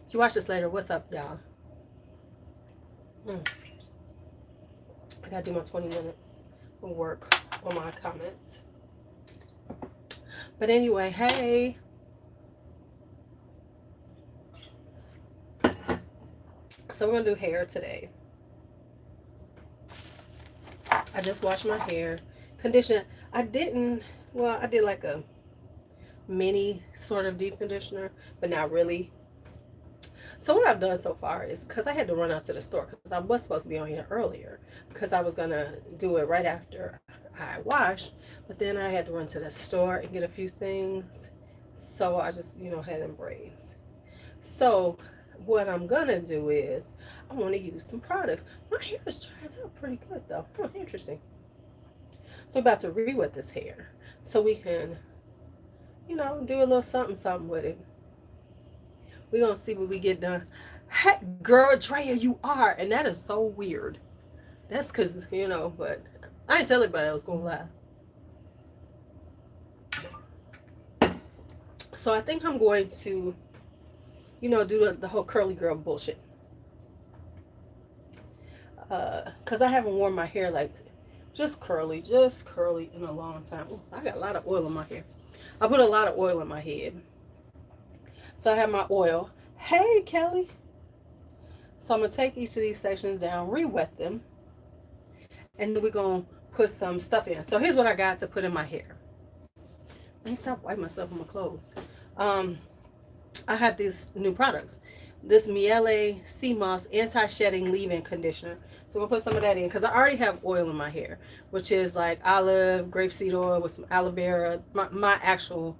If you watch this later, what's up, y'all? I gotta do my 20 minutes of work on my comments. But anyway, hey. So we're gonna do hair today. I just washed my hair. Conditioner. I did like a mini sort of deep conditioner, but not really. So what I've done so far is, because I had to run out to the store because I was supposed to be on here earlier because I was gonna do it right after I washed, but then I had to run to the store and get a few things. So I just, had them braids. So what I'm gonna do is I want to use some products. My hair is trying out pretty good though. Huh, interesting. So I'm about to re-wet this hair so we can, do a little something something with it. We're gonna see what we get done. Hey, girl, Drea, you are, and that is so weird. That's because, but I didn't tell anybody I was gonna lie. So I think I'm going to, do the whole curly girl bullshit. Because I haven't worn my hair like just curly in a long time. Ooh, I got a lot of oil in my hair. I put a lot of oil in my head. So I have my oil. Hey, Kelly. So I'm going to take each of these sections down, re-wet them, and then we're going to put some stuff in. So here's what I got to put in my hair. Let me stop wiping myself on my clothes. Um, I have these new products. This Miele Sea Moss Anti-Shedding Leave-In Conditioner. So we'll put some of that in because I already have oil in my hair, which is like olive, grapeseed oil with some aloe vera, my actual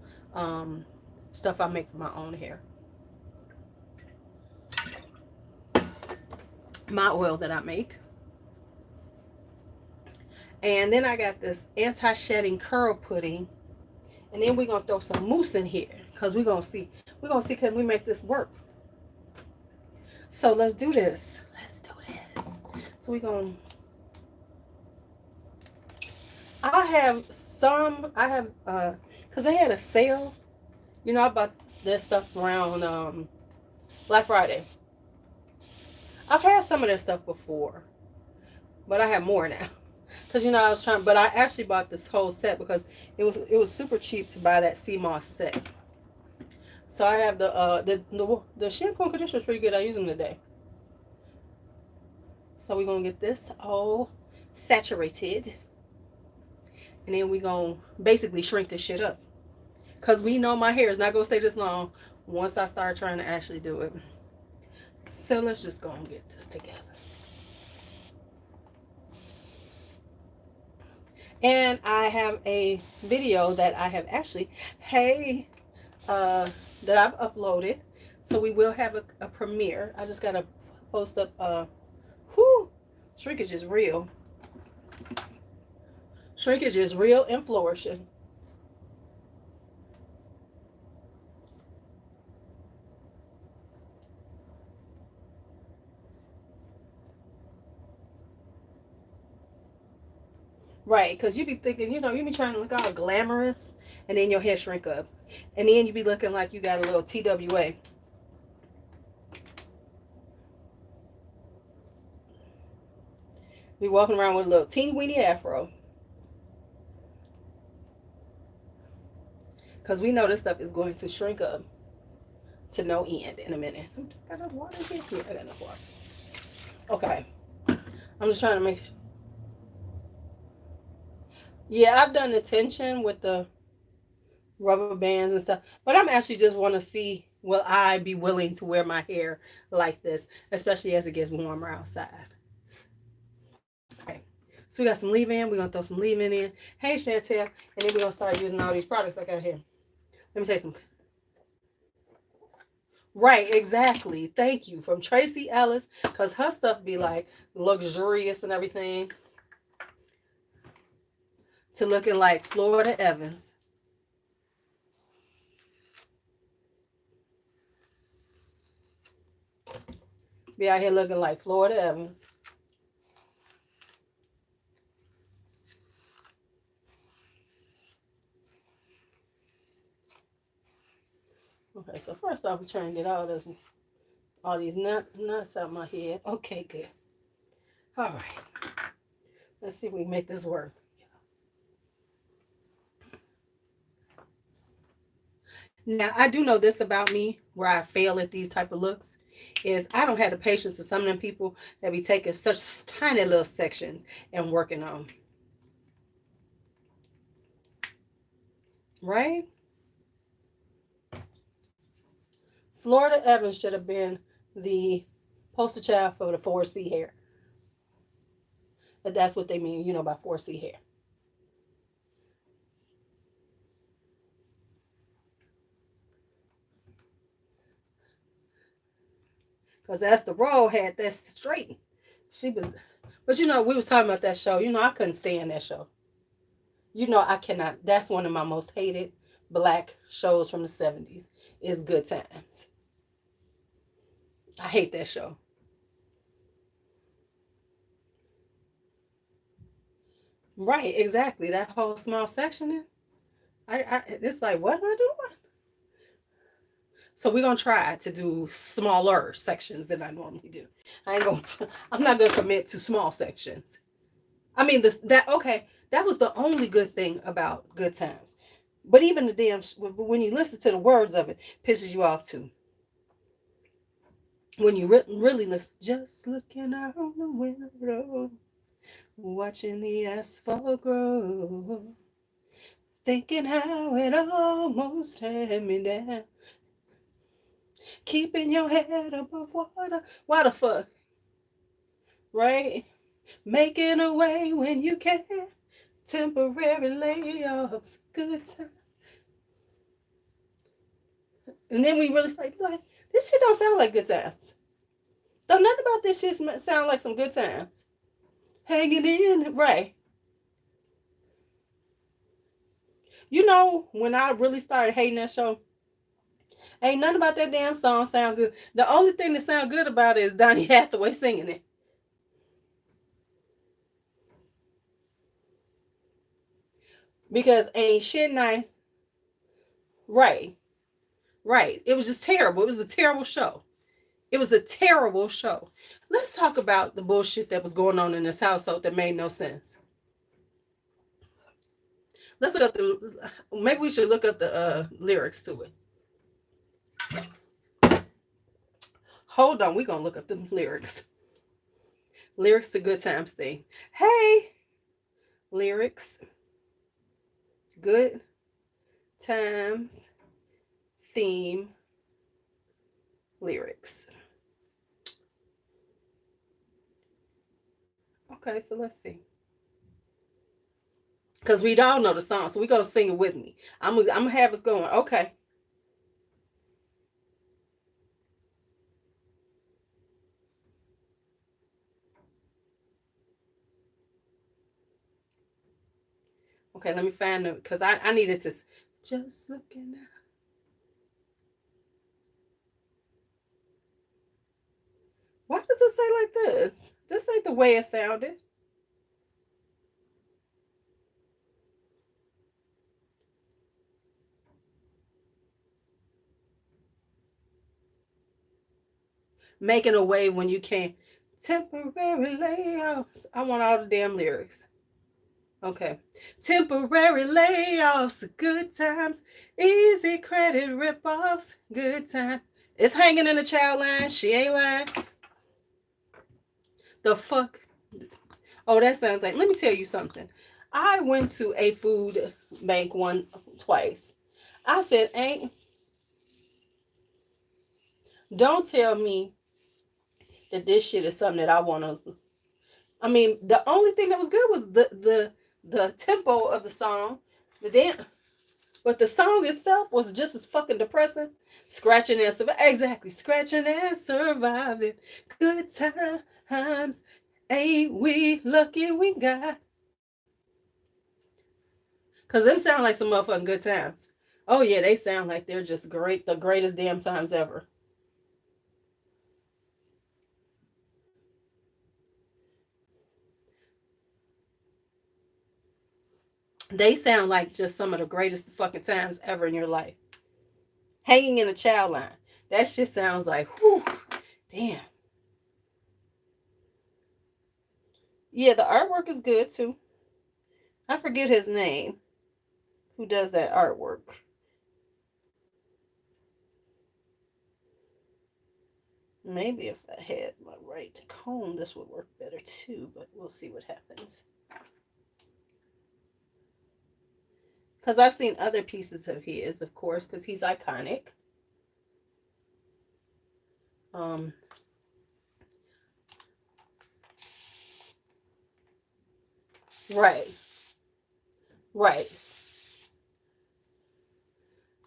stuff I make for my own hair. My oil that I make. And then I got this anti-shedding curl pudding. And then we're gonna throw some mousse in here because we're gonna see can we make this work. So let's do this. Let's do this. So we're gonna I have because they had a sale. I bought this stuff around Black Friday. I've had some of their stuff before, but I have more now. Because I was trying, but I actually bought this whole set because it was super cheap to buy that sea moss set. So I have the shampoo and conditioner is pretty good. I use them today. So we're gonna get this all saturated, and then we're gonna basically shrink this shit up. Cause we know my hair is not gonna stay this long once I start trying to actually do it. So let's just go and get this together. And I have a video that I have actually, hey, that I've uploaded. So we will have a premiere. I just gotta post up. Whoo, shrinkage is real. Shrinkage is real and flourishing. Right, because you be thinking, you be trying to look all glamorous, and then your hair shrink up. And then you be looking like you got a little TWA. Be walking around with a little teeny weeny afro. Because we know this stuff is going to shrink up to no end in a minute. Got enough water here? Yeah, I got enough water. Okay. I'm just trying to make. Yeah, I've done the tension with the rubber bands and stuff, but I'm actually just want to see will I be willing to wear my hair like this, especially as it gets warmer outside. Okay. So we got some leave-in. We're gonna throw some leave-in in. Hey, Chantel, and then we're gonna start using all these products I got here. Let me say some. Right, exactly. Thank you. From Tracy Ellis, because her stuff be like luxurious and everything, to looking like Florida Evans. Be out here looking like Florida Evans. Okay, so first off, we're trying to get all this all these nuts out my head. Okay, good. All right. Let's see if we can make this work. Now, I do know this about me, where I fail at these type of looks, is I don't have the patience of some of them people that be taking such tiny little sections and working on. Right? Florida Evans should have been the poster child for the 4C hair. But that's what they mean, by 4C hair. Because Esther Roll had that straight. She was, but we was talking about that show. I couldn't stand that show. I cannot. That's one of my most hated black shows from the 70s. Is Good Times. I hate that show. Right, exactly. That whole small section. It's like, what am I doing? So we're gonna try to do smaller sections than I normally do. I'm not gonna commit to small sections. I mean, that was the only good thing about Good Times. But even the damn when you listen to the words of it, pisses you off too. When you really listen, just looking out the window, watching the asphalt grow, thinking how it almost had me down, keeping your head above water. Why the fuck? Right? Making a way when you can. Temporary layoffs, good time. And then we really start like, this shit don't sound like Good Times. Don't nothing about this shit sound like some good times. Hanging in, right? When I really started hating that show, ain't nothing about that damn song sound good. The only thing that sound good about it is Donny Hathaway singing it. Because ain't shit nice. Right. Right. It was just terrible. It was a terrible show. It was a terrible show. Let's talk about the bullshit that was going on in this household that made no sense. Let's look up maybe we should look up the lyrics to it. Hold on, we're gonna look up the lyrics. Lyrics to Good Times thing. Hey, lyrics. Good Times theme lyrics. Okay, so let's see. Because we all know the song, so we're gonna sing it with me. I'm gonna have us going. Okay. Okay, let me find it because I needed to just looking at. Why does it say like this? This ain't the way it sounded. Making a way when you can't. Temporary layoffs. I want all the damn lyrics. Okay. Temporary layoffs, good times, easy credit ripoffs, good time. It's hanging in the child line. She ain't lying. The fuck? Oh, that sounds like. Let me tell you something. I went to a food bank twice. I said, don't tell me that this shit is something that I want to. I mean, the only thing that was good was the tempo of the song, the dance, but the song itself was just as fucking depressing. Scratching and surviving, exactly. Scratching and surviving, good times. Ain't we lucky we got? Cause them sound like some motherfucking good times. Oh yeah, they sound like they're just great, the greatest damn times ever. They sound like just some of the greatest fucking times ever in your life. Hanging in a child line. That shit sounds like, whew. Damn. Yeah, the artwork is good too. I forget his name. Who does that artwork? Maybe if I had my right comb, this would work better too, but we'll see what happens. Because I've seen other pieces of his, of course, because he's iconic. Um, right, right.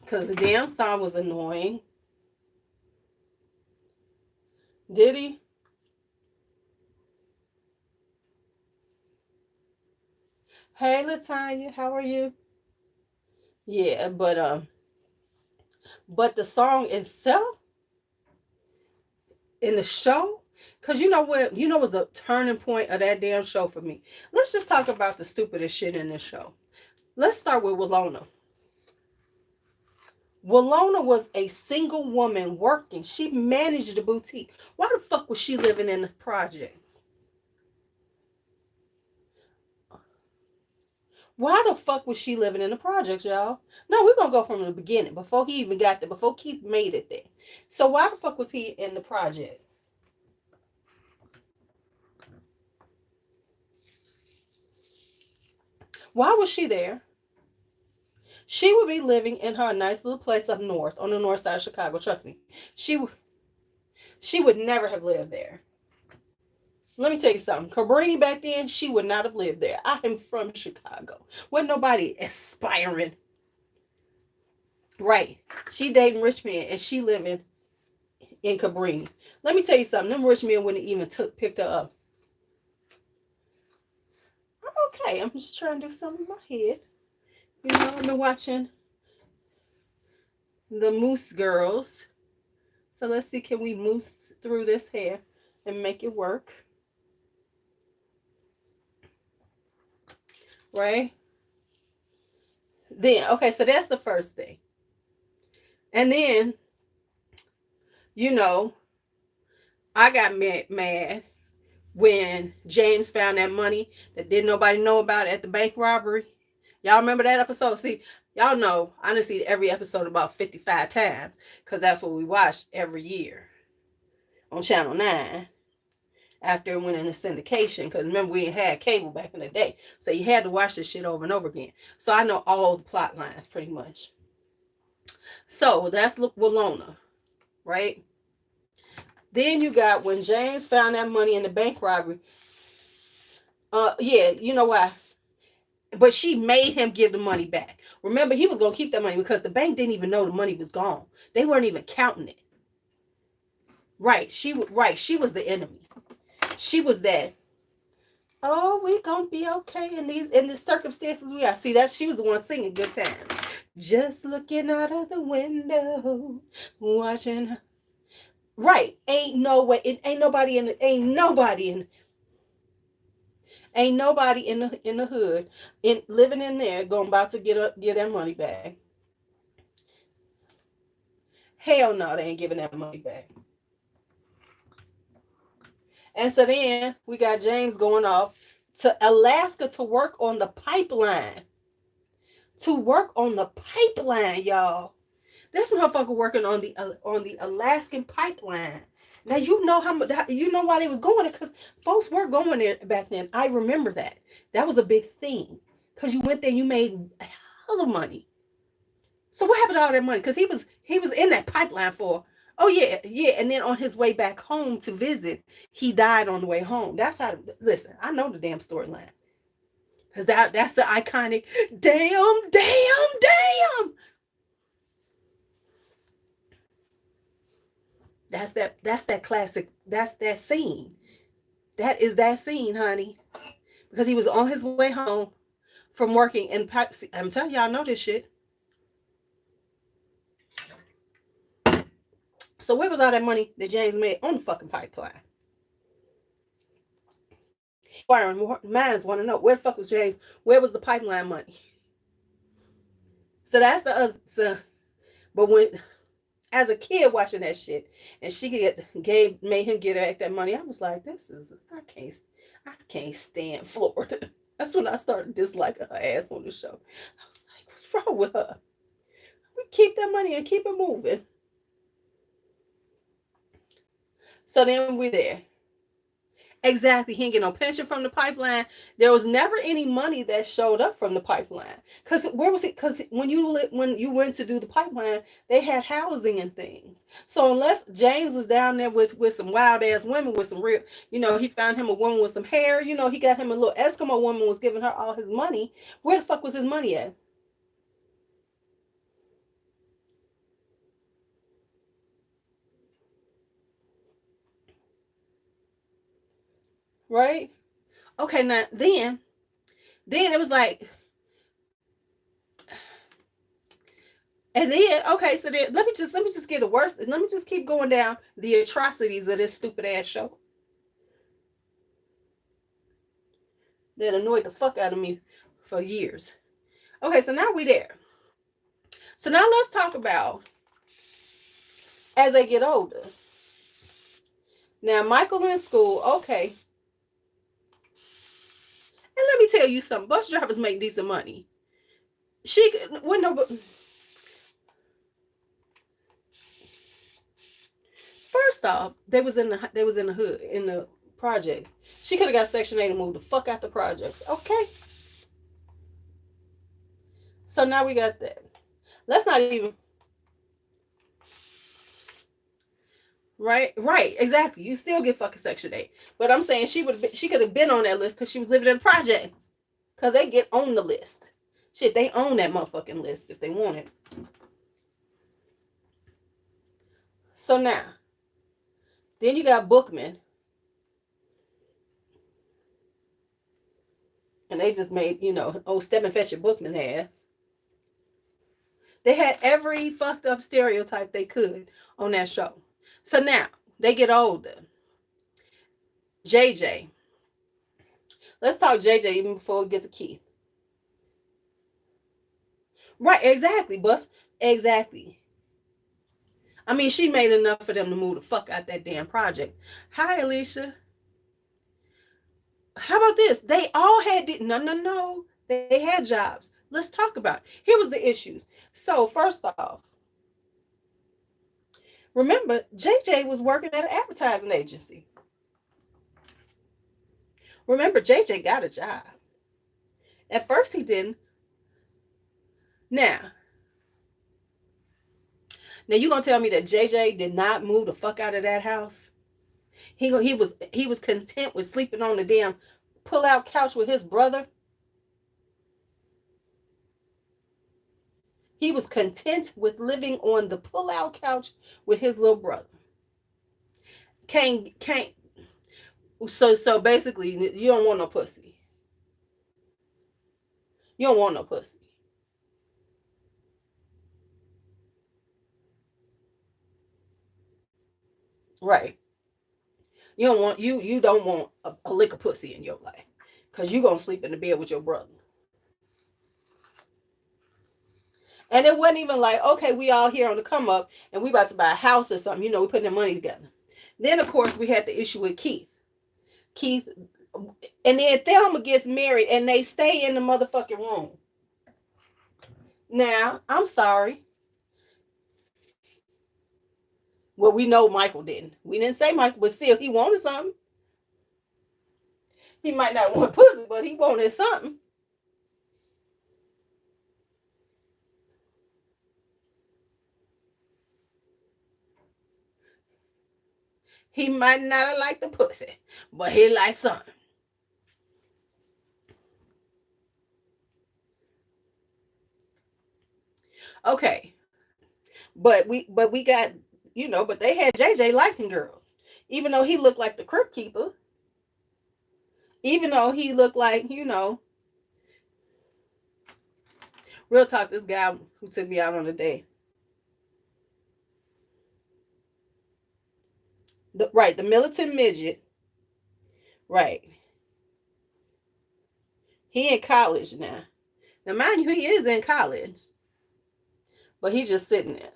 Because the damn song was annoying. Did he? Hey, Latanya, how are you? Yeah, but the song itself in the show, because you know what, was the turning point of that damn show for me. Let's just talk about the stupidest shit in this show. Let's start with Willona. Willona was a single woman working. She managed the boutique. Why the fuck was she living in the projects? Why the fuck was she living in the projects, y'all? No, we're gonna go from the beginning, before he even got there, before Keith made it there. So why the fuck was he in the projects? Why was she there? She would be living in her nice little place up north, on the north side of Chicago. Trust me, she would never have lived there. Let me tell you something. Cabrini back then, she would not have lived there. I am from Chicago. Wasn't nobody aspiring. Right. She dating rich men and she living in Cabrini. Let me tell you something. Them rich men wouldn't even picked her up. I'm okay. I'm just trying to do something in my head. You know, I've been watching the Moose Girls. So let's see, can we moose through this hair and make it work? Right? Then, okay, so that's the first thing. And then, you know, I got mad when James found that money that didn't nobody know about at the bank robbery. Y'all remember that episode? See, y'all know I done seen every episode about 55 times because that's what we watched every year on Channel 9 after it went into syndication. Because remember, we had cable back in the day. So you had to watch this shit over and over again. So I know all the plot lines pretty much. So that's Willona, right? Then you got when James found that money in the bank robbery. Yeah, you know why? But she made him give the money back. Remember, he was gonna keep that money because the bank didn't even know the money was gone. They weren't even counting it. Right? She was the enemy. She was that. Oh, we gonna be okay in the circumstances we are. See, that she was the one singing "Good Time." Just looking out of the window, watching. Right? Ain't no way. It ain't nobody in. Ain't nobody in the hood living in there going about to get that money back. Hell no, they ain't giving that money back. And so then we got James going off to Alaska to work on the pipeline. To work on the pipeline, y'all. This motherfucker working on the Alaskan pipeline. Now you know why they was going there, because folks were going there back then. I remember that. That was a big thing. Because you went there, you made a hell of money. So what happened to all that money? Because he was in that pipeline for. Oh yeah, and then on his way back home to visit, he died on the way home. That's how. Listen, I know the damn storyline. Because that's the iconic damn. That's that classic. That's that scene. That is that scene, honey. Because he was on his way home from working in pipe. I'm telling y'all, I know this shit. So where was all that money that James made on the fucking pipeline? Inquiring minds want to know, where the fuck was James? Where was the pipeline money? So that's the other. But when as a kid watching that shit, and she made him get back that money. I was like, I can't stand Florida. That's when I started disliking her ass on the show. I was like, what's wrong with her? We keep that money and keep it moving. So then we're there. Exactly. He didn't get no pension from the pipeline. There was never any money that showed up from the pipeline. Cause where was it? Cause when you went to do the pipeline, they had housing and things. So unless James was down there with some wild ass women with some real, he found him a woman with some hair. He got him a little Eskimo woman was giving her all his money. Where the fuck was his money at? Right? Okay, now then it was like, and then okay, so then let me just get the worst. Let me just keep going down the atrocities of this stupid ass show that annoyed the fuck out of me for years. Okay, so now we there. So now let's talk about as they get older. Now Michael in school, okay. And let me tell you something. Bus drivers make decent money. She wouldn't know. First off, they was in the hood in the projects. She could have got Section 8 and moved the fuck out the projects. Okay. So now we got that. Let's not even. Right, exactly. You still get fucking Section 8. But I'm saying she could have been on that list because she was living in projects. Because they get on the list. Shit, they own that motherfucking list if they want it. So now, then you got Bookman. And they just made, Step and Fetch It Bookman ass. They had every fucked up stereotype they could on that show. So now, they get older. JJ. Let's talk JJ even before we get to Keith. Right, exactly, Bus. Exactly. I mean, she made enough for them to move the fuck out that damn project. Hi, Alicia. How about this? They all had no. They had jobs. Let's talk about it. Here was the issues. So first off, remember JJ was working at an advertising agency. Remember, JJ got a job. At first he didn't. Now you gonna tell me that JJ did not move the fuck out of that house? He was content with sleeping on the damn pull-out couch with his brother. He was content with living on the pull-out couch with his little brother. Can't. So basically, you don't want no pussy. You don't want no pussy. Right. You don't want a lick of pussy in your life. Cause you gonna sleep in the bed with your brother. And it wasn't even like, okay, we all here on the come up and we about to buy a house or something. We putting the money together. Then of course we had the issue with Keith. And then Thelma gets married and they stay in the motherfucking room. Now, I'm sorry. Well, we know Michael didn't. We didn't say Michael, but still, he wanted something. He might not want pussy, but he wanted something. He might not have liked the pussy, but he liked something. Okay. But we got, but they had JJ liking girls. Even though he looked like the crypt keeper. Even though he looked like, real talk, this guy who took me out on a date. The militant midget. Right. He in college now. Now, mind you, he is in college. But he just sitting there.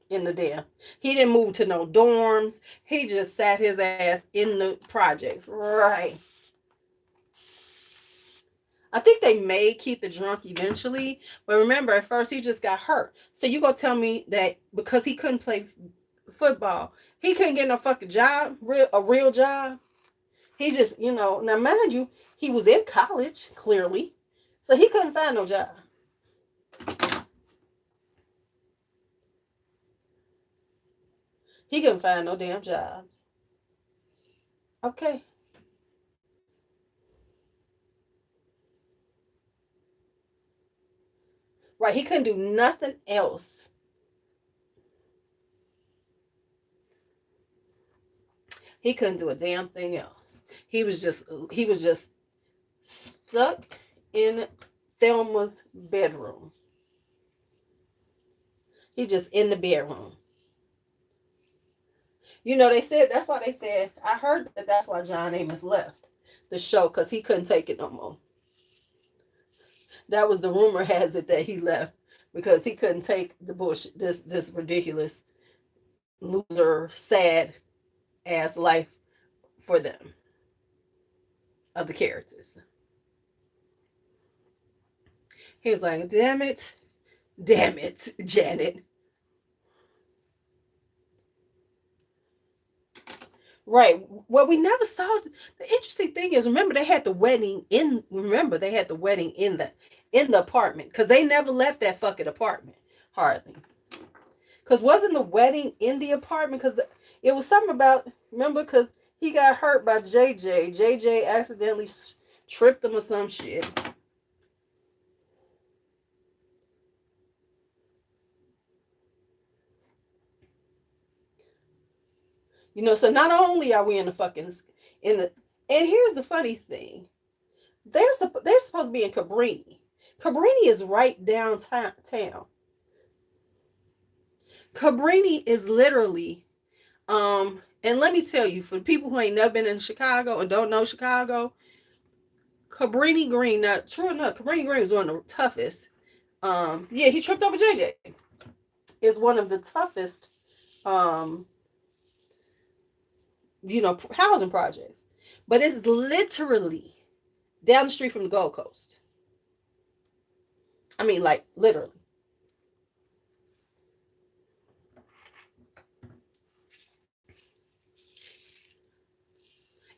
in the damn. He didn't move to no dorms. He just sat his ass in the projects. Right. I think they made Keith the drunk eventually, but remember, at first he just got hurt. So you gonna tell me that because he couldn't play football, he couldn't get no fucking job, a real job? He just, now mind you, he was in college, clearly, so he couldn't find no job. He couldn't find no damn jobs. Okay. Right, he couldn't do nothing else. He couldn't do a damn thing else. He was just stuck in Thelma's bedroom. He's just in the bedroom. They said that's why they said I heard that that's why John Amos left the show because he couldn't take it no more. That was the rumor has it that he left because he couldn't take the bullshit, this ridiculous loser, sad ass life for them of the characters. He was like, damn it, Janet. Right. Well, we never saw the interesting thing is remember they had the wedding in the apartment because they never left that fucking apartment hardly. Because wasn't the wedding in the apartment? Because it was something about remember because he got hurt by JJ. JJ accidentally tripped him or some shit. So not only are we in the fucking in the and here's the funny thing. They're supposed to be in Cabrini. Cabrini is right downtown. Cabrini is literally, and let me tell you, for people who ain't never been in Chicago and don't know Chicago, Cabrini Green, now true enough, Cabrini Green was one of the toughest. Yeah, he tripped over JJ. Is one of the toughest, housing projects. But it's literally down the street from the Gold Coast. I mean, like, literally.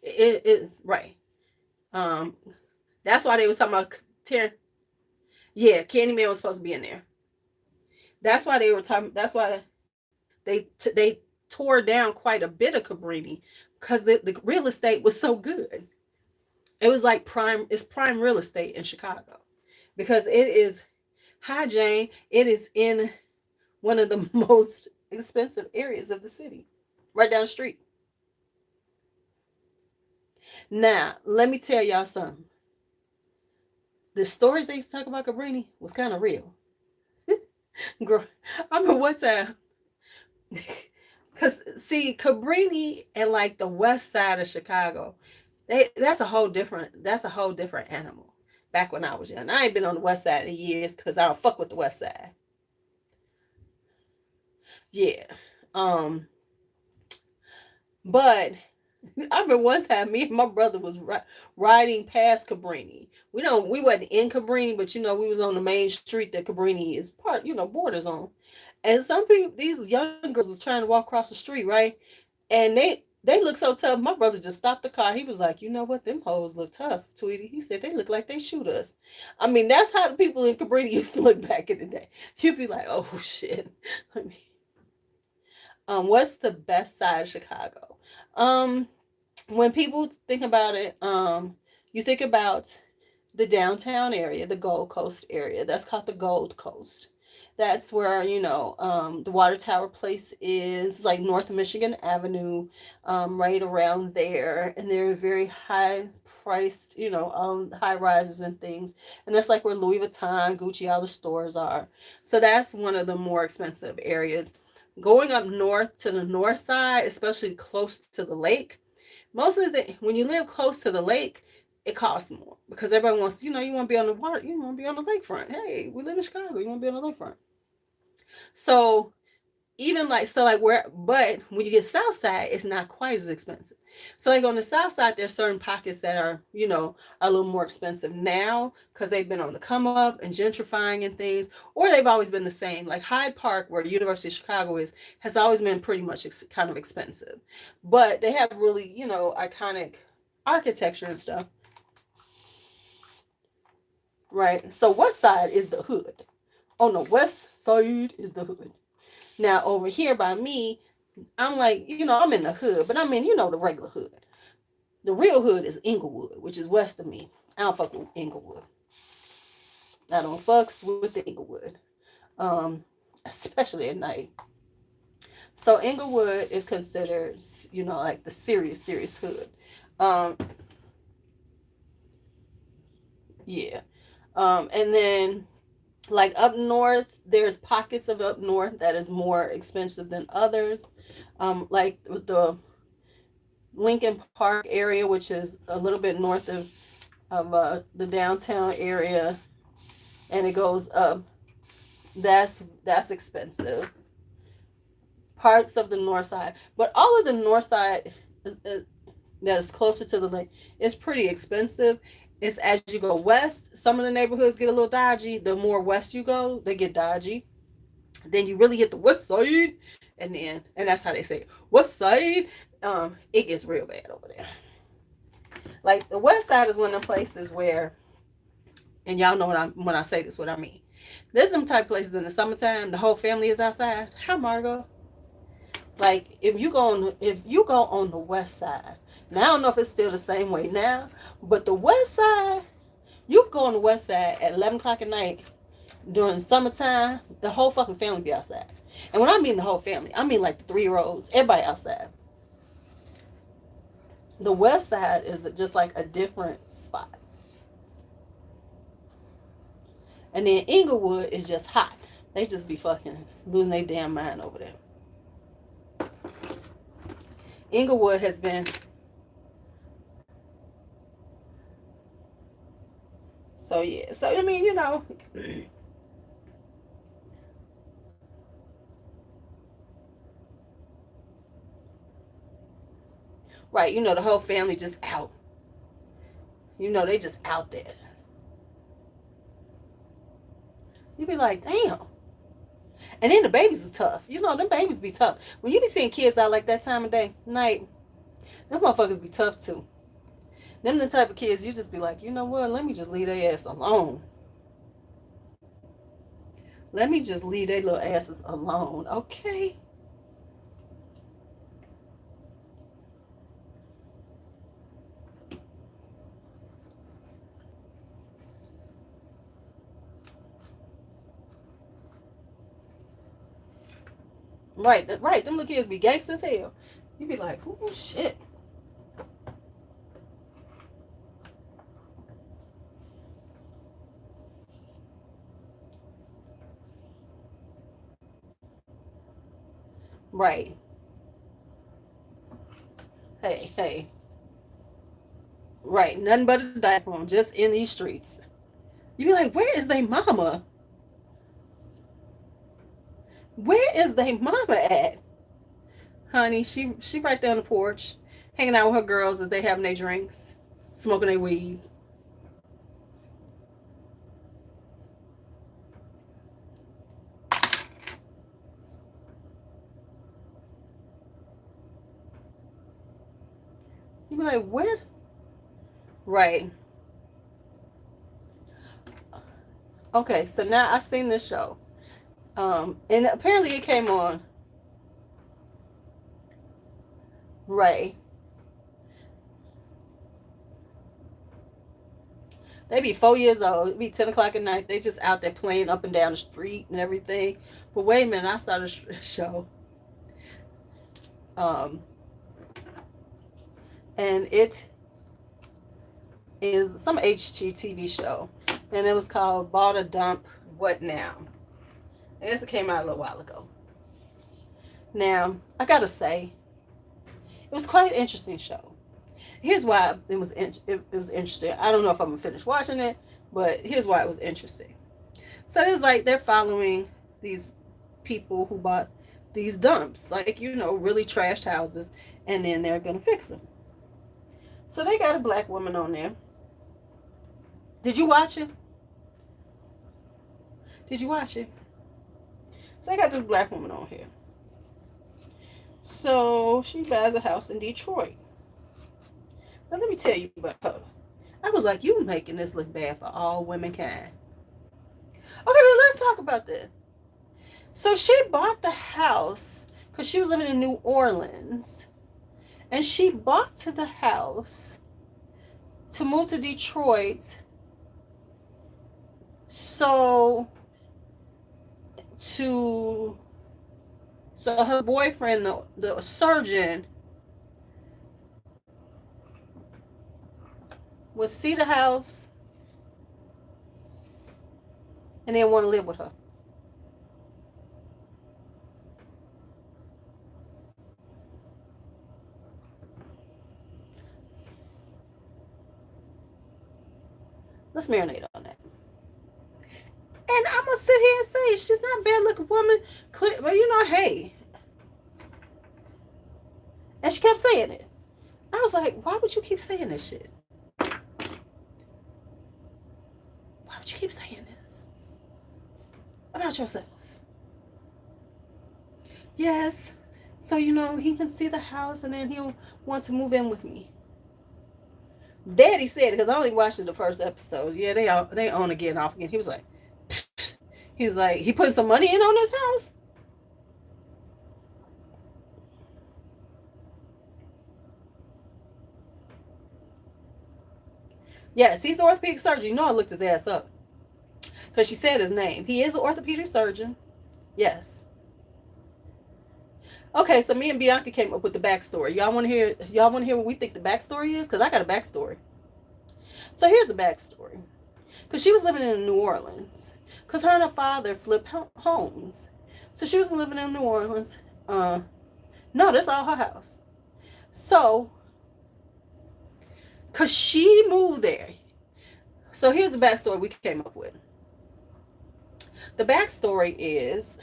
It's right. Um, that's why they was talking about tearing. Yeah, Candyman was supposed to be in there. That's why they were talking. That's why they tore down quite a bit of Cabrini because the real estate was so good. It was like prime. It's prime real estate in Chicago because it is. Hi Jane. It is in one of the most expensive areas of the city, right down the street. Now, let me tell y'all something. The stories they used to talk about Cabrini was kind of real. Girl, I mean, what's that? Because, see, Cabrini and like the west side of Chicago, that's a whole different animal. Back when I was young. I ain't been on the west side in years because I don't fuck with the west side. Yeah. Um, but I remember one time me and my brother was riding past Cabrini. We wasn't in Cabrini, but we was on the main street that Cabrini is borders on. And some people, these young girls was trying to walk across the street, right? And they look so tough. My brother just stopped the car. He was like, you know what? Them hoes look tough, Tweety. He said they look like they shoot us. I mean, that's how the people in Cabrini used to look back in the day. You'd be like, oh shit. I mean, what's the best side of Chicago? Um, when people think about it, you think about the downtown area, the Gold Coast area. That's called the Gold Coast. That's where the Water Tower Place is, like North Michigan Avenue, right around there, and they're very high priced, high rises and things, and that's like where Louis Vuitton, Gucci, all the stores are. So that's one of the more expensive areas. Going up north to the north side, especially close to the lake, most of the when you live close to the lake, it costs more because everybody wants, you want to be on the water, you want to be on the lakefront. Hey, we live in Chicago, you want to be on the lakefront. So even like, so like where, but when you get south side, it's not quite as expensive. So like on the south side, there's certain pockets that are, a little more expensive now because they've been on the come up and gentrifying and things, or they've always been the same. Like Hyde Park, where the University of Chicago is, has always been pretty much kind of expensive, but they have really, iconic architecture and stuff. Right. So west side is the hood. On the west side is the hood. Now over here by me, I'm like, I'm in the hood, but I'm in, the regular hood. The real hood is Inglewood, which is west of me. I don't fuck with Inglewood. I don't fucks with the Inglewood, especially at night. So Inglewood is considered, like the serious, serious hood. Um, yeah. And then like up north, there's pockets of up north that is more expensive than others. Like the Lincoln Park area, which is a little bit north of the downtown area, and it goes up. That's expensive. Parts of the north side, but all of the north side that is closer to the lake is pretty expensive. It's as you go west, some of the neighborhoods get a little dodgy. The more west you go, they get dodgy. Then you really hit the west side, and that's how they say it, west side. It gets real bad over there. Like the west side is one of the places where, and y'all know when I say this, what I mean. There's some type of places in the summertime, the whole family is outside. How Margo? Like if you go on the west side, now I don't know if it's still the same way now, but the west side, you go on the west side at 11 o'clock at night during the summertime, the whole fucking family be outside. And when I mean the whole family, I mean like the 3-year-olds, everybody outside. The west side is just like a different spot. And then Inglewood is just hot. They just be fucking losing their damn mind over there. Inglewood has been, so yeah. So I mean, right, the whole family just out. They just out there. You be like, damn. And then the babies is tough. Them babies be tough. When you be seeing kids out like that time of day, night, them motherfuckers be tough too. Them the type of kids you just be like, you know what? Let me just leave their ass alone. Let me just leave their little asses alone, okay? Right, right. Them little kids be gangster as hell. You be like, oh shit. Right. Hey, hey. Right. Nothing but a diaper on, just in these streets. You be like, where is they mama? Where is they mama at? Honey, she right there on the porch, hanging out with her girls as they having their drinks, smoking their weed. You be like, where? Right. Okay, so now I seen this show. And apparently it came on. Right. They be 4 years old. It be 10 o'clock at night. They just out there playing up and down the street and everything. But wait a minute, I saw this show. Um, and it is some HGTV show, and it was called Bought a Dump, What Now? I guess it came out a little while ago. Now, I gotta say, it was quite an interesting show. Here's why it was interesting. I don't know if I'm gonna finish watching it, but here's why it was interesting. So it was like they're following these people who bought these dumps, like, you know, really trashed houses, and then they're gonna fix them. So they got a black woman on there. Did you watch it? Did you watch it? So they got this black woman on here. So she buys a house in Detroit. Now let me tell you about her. I was like, you making this look bad for all womankind. Okay, well, let's talk about this. So she bought the house because she was living in New Orleans. And she bought to the house to move to Detroit. So to so her boyfriend, the surgeon, would see the house and then want to live with her. Let's marinate on that. And I'm gonna sit here and say she's not a bad looking woman, but you know, hey. And she kept saying it. I was like, why would you keep saying this shit? Why would you keep saying this about yourself? Yes. So, you know, he can see the house and then he'll want to move in with me. Daddy said it because I only watched the first episode. Yeah, they on again, off again. He was like, he put some money in on this house. Yes, he's an orthopedic surgeon. You know, I looked his ass up because she said his name. He is an orthopedic surgeon. Yes. Okay, so me and Bianca came up with the backstory. Y'all want to hear? Y'all want to hear what we think the backstory is? Because I got a backstory. So here's the backstory. Because she was living in New Orleans. Because her and her father flipped homes. So she was living in New Orleans. No, that's all her house. So, because she moved there. So here's the backstory we came up with. The backstory is,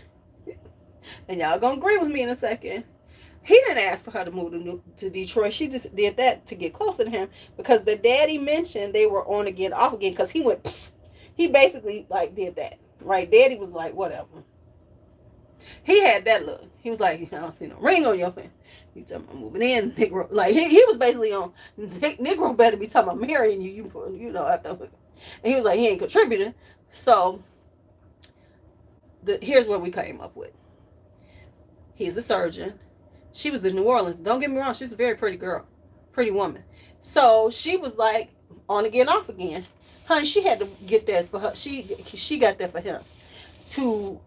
and y'all gonna agree with me in a second, he didn't ask for her to move to Detroit. She just did that to get closer to him because the daddy mentioned they were on again, off again, because he went, psst. He basically like did that, right? Daddy was like, whatever. He had that look. He was like, I don't see no ring on your finger. You talking about moving in, Negro? Like he was basically on Negro better be talking about marrying you. You know after, and he was like he ain't contributing. So here's what we came up with. He's a surgeon. She was in New Orleans. Don't get me wrong, she's a very pretty girl, pretty woman. So she was like on again, off again. Honey, she had to get that for her. She got that for him to,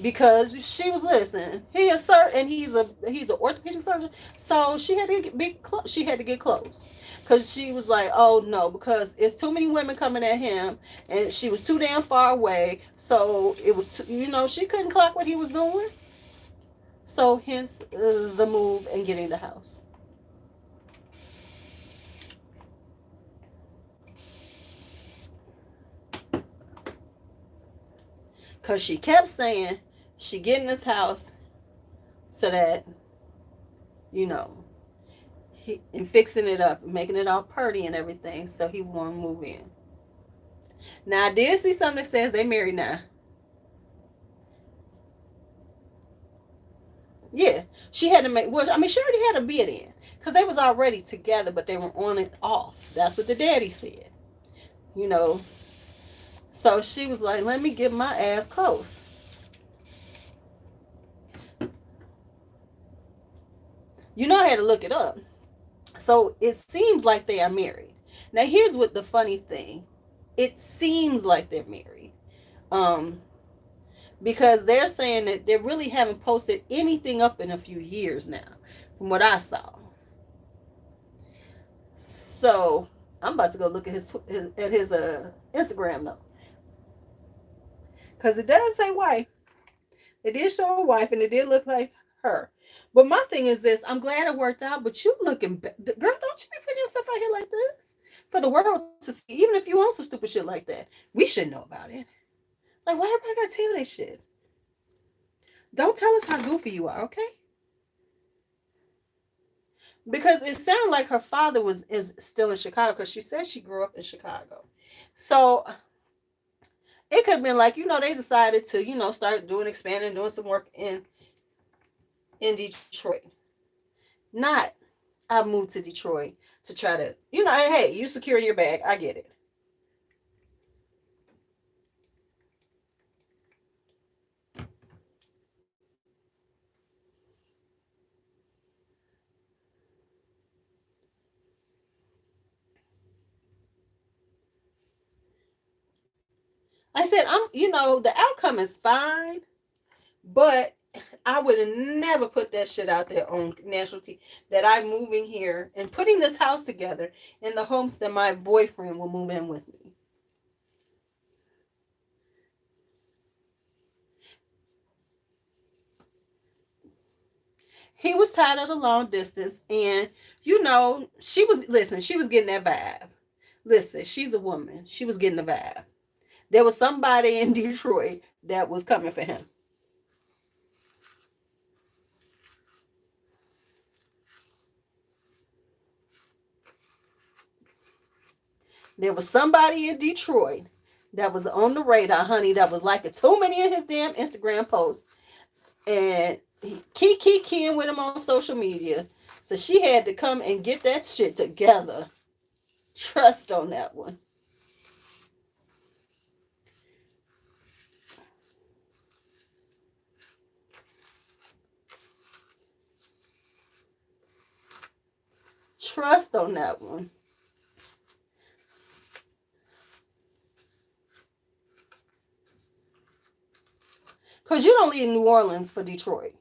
because she was listening. He is and he's an orthopedic surgeon. So she had to get close. Because she was like, oh no, because it's too many women coming at him, and she was too damn far away. So it was, she couldn't clock what he was doing. So hence the move and getting the house. Because she kept saying she getting this house so that, and fixing it up, making it all pretty and everything, so he won't move in. Now, I did see something that says they married now. Yeah, she had to make, she already had a bid in, because they was already together, but they were on and off. That's what the daddy said, So she was like, let me get my ass close. I had to look it up. So it seems like they are married. Now, here's what the funny thing. It seems like they're married. Because they're saying that they really haven't posted anything up in a few years now, from what I saw. So I'm about to go look at his Instagram though, because it does say wife. It did show a wife, and it did look like her. But my thing is this: I'm glad it worked out. But you looking, girl, don't you be putting yourself out here like this for the world to see? Even if you own some stupid shit like that, we should know about it. Like, why everybody gotta tell that shit? Don't tell us how goofy you are, okay? Because it sounded like her father is still in Chicago because she said she grew up in Chicago. So it could have been like, they decided to, start doing expanding, doing some work in Detroit. Not I moved to Detroit to try to, hey, you securing your bag. I get it. I said, the outcome is fine, but I would have never put that shit out there on national TV that I'm moving here and putting this house together in the hopes that my boyfriend will move in with me. He was tired of the long distance, and she was getting that vibe. Listen, she's a woman. She was getting the vibe. There was somebody in Detroit that was coming for him. There was somebody in Detroit that was on the radar, honey, that was liking too many of his damn Instagram posts. And he keying with him on social media. So she had to come and get that shit together. Trust on that one. Trust on that one. Because you don't leave New Orleans for Detroit.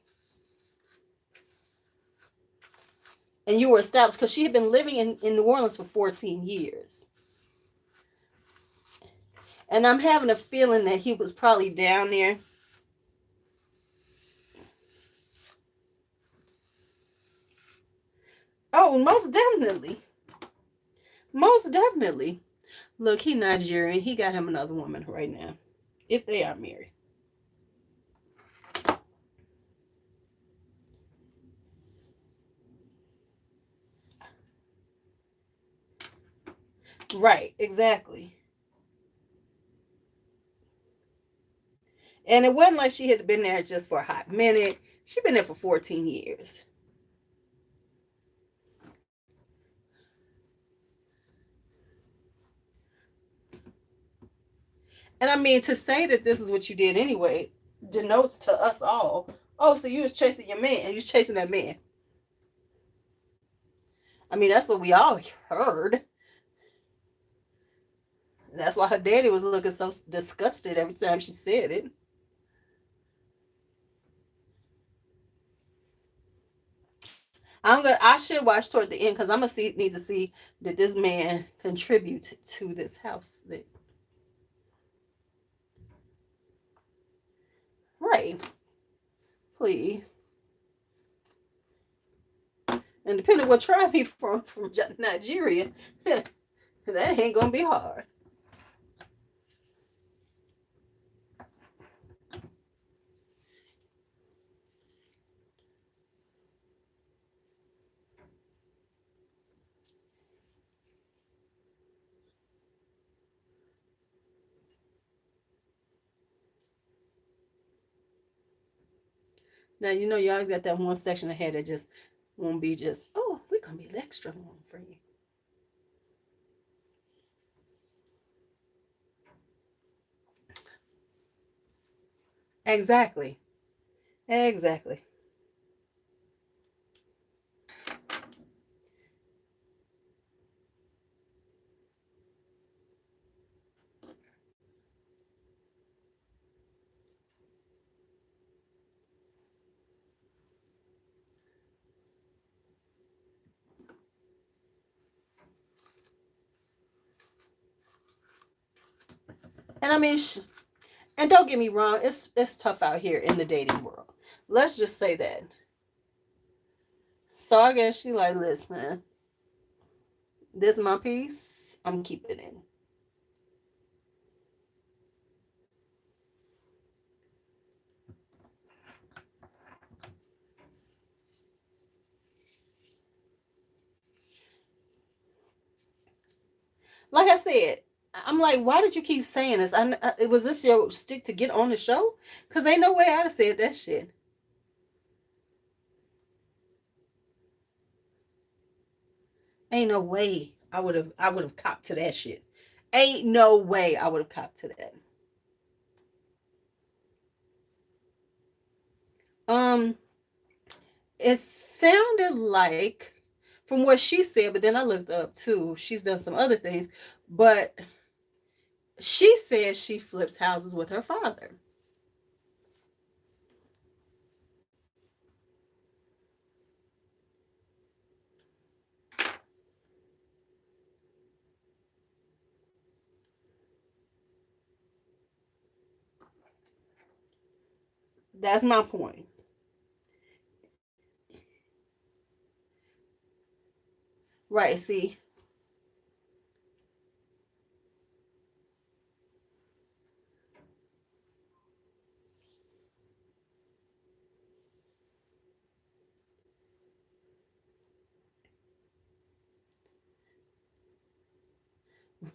And you were established because she had been living in New Orleans for 14 years. And I'm having a feeling that he was probably down there. Oh, most definitely. Most definitely. Look, he Nigerian. He got him another woman right now. If they are married. Right, exactly. And it wasn't like she had been there just for a hot minute. She'd been there for 14 years. And I mean, to say that this is what you did anyway denotes to us all. Oh, so you was chasing your man. You was chasing that man. I mean, that's what we all heard. That's why her daddy was looking so disgusted every time she said it. I should watch toward the end because I'm gonna need to see did this man contribute to this house. Right. Please. And depending what tribe he from Nigeria, that ain't gonna be hard. Now you always got that one section ahead that just won't be just, oh, we're gonna be extra long for you. Exactly. Exactly. And I mean, and don't get me wrong, it's tough out here in the dating world. Let's just say that. So I guess she like, listen, this is my piece. I'm keeping it. Like I said, I'm like, why did you keep saying this? Was this your stick to get on the show? Because ain't no way I'd have said that shit. Ain't no way I would have copped to that shit. Ain't no way I would have copped to that. Um, it sounded like from what she said, but then I looked up too. She's done some other things, but she says she flips houses with her father. That's my point. Right, see.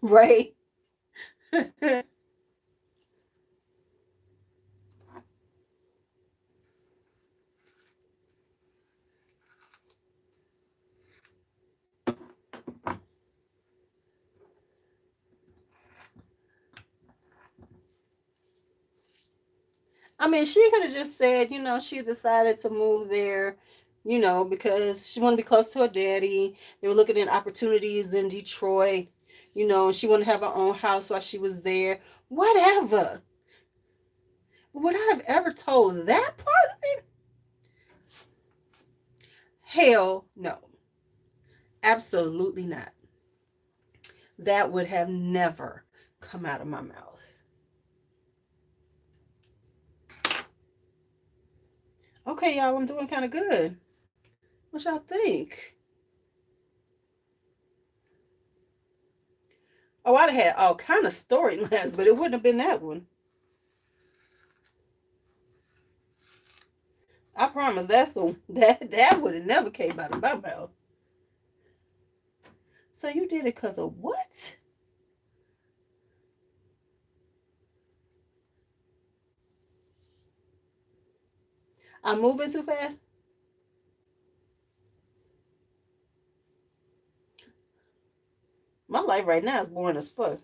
Right. I mean, she could have just said, she decided to move there, because she wanted to be close to her daddy. They were looking at opportunities in Detroit, and she wanted to have her own house while she was there. Whatever. Would I have ever told that part of it? Hell no. Absolutely not. That would have never come out of my mouth. Okay, y'all, I'm doing kind of good. What y'all think? Oh, I'd have had all kind of storylines, but it wouldn't have been that one. I promise that's the that would have never came out of my mouth. So you did it because of what? I'm moving too fast. My life right now is boring as fuck.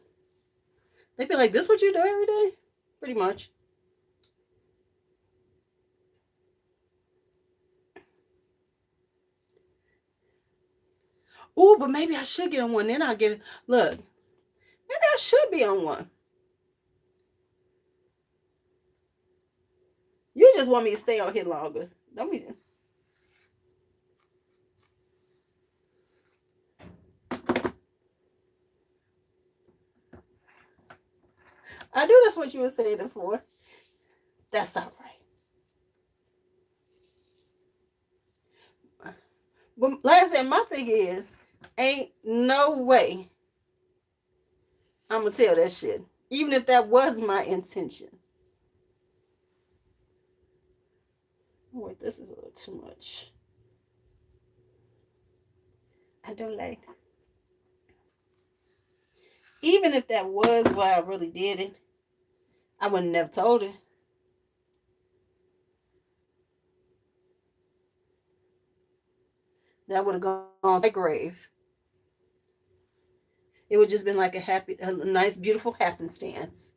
They be like, "This what you do every day?" Pretty much. Ooh, but maybe I should get on one. Then I'll get. Look, maybe I should be on one. You just want me to stay on here longer. Don't be. I knew that's what you were saying it for. That's all right. But like I said, my thing is, ain't no way I'm gonna tell that shit. Even if that was my intention. Oh, wait, this is a little too much. I don't like. Even if that was why I really did it, I would have never told her. That would have gone to my grave. It would just been like a nice, beautiful happenstance.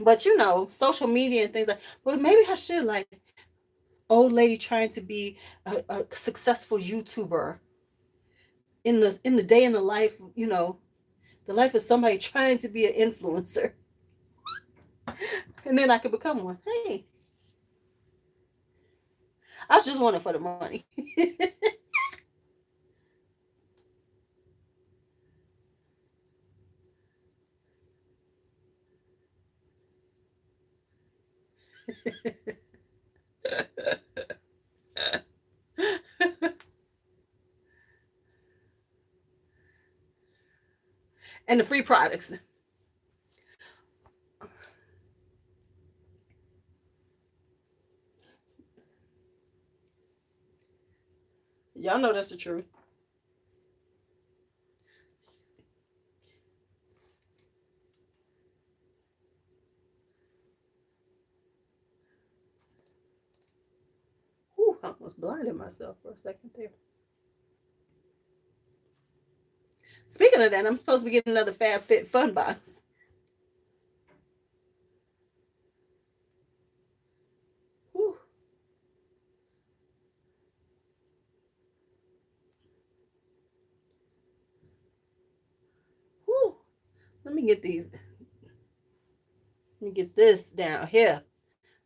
But social media and things like. But maybe I should like old lady trying to be a successful YouTuber in the day in the life. The life of somebody trying to be an influencer, and then I could become one. Hey, I just want it for the money. And the free products. Y'all know that's the truth. Whew, I almost blinded myself for a second there. Speaking of that, I'm supposed to be getting another FabFitFun box. Whew. Whew. Let me get these. Let me get this down here.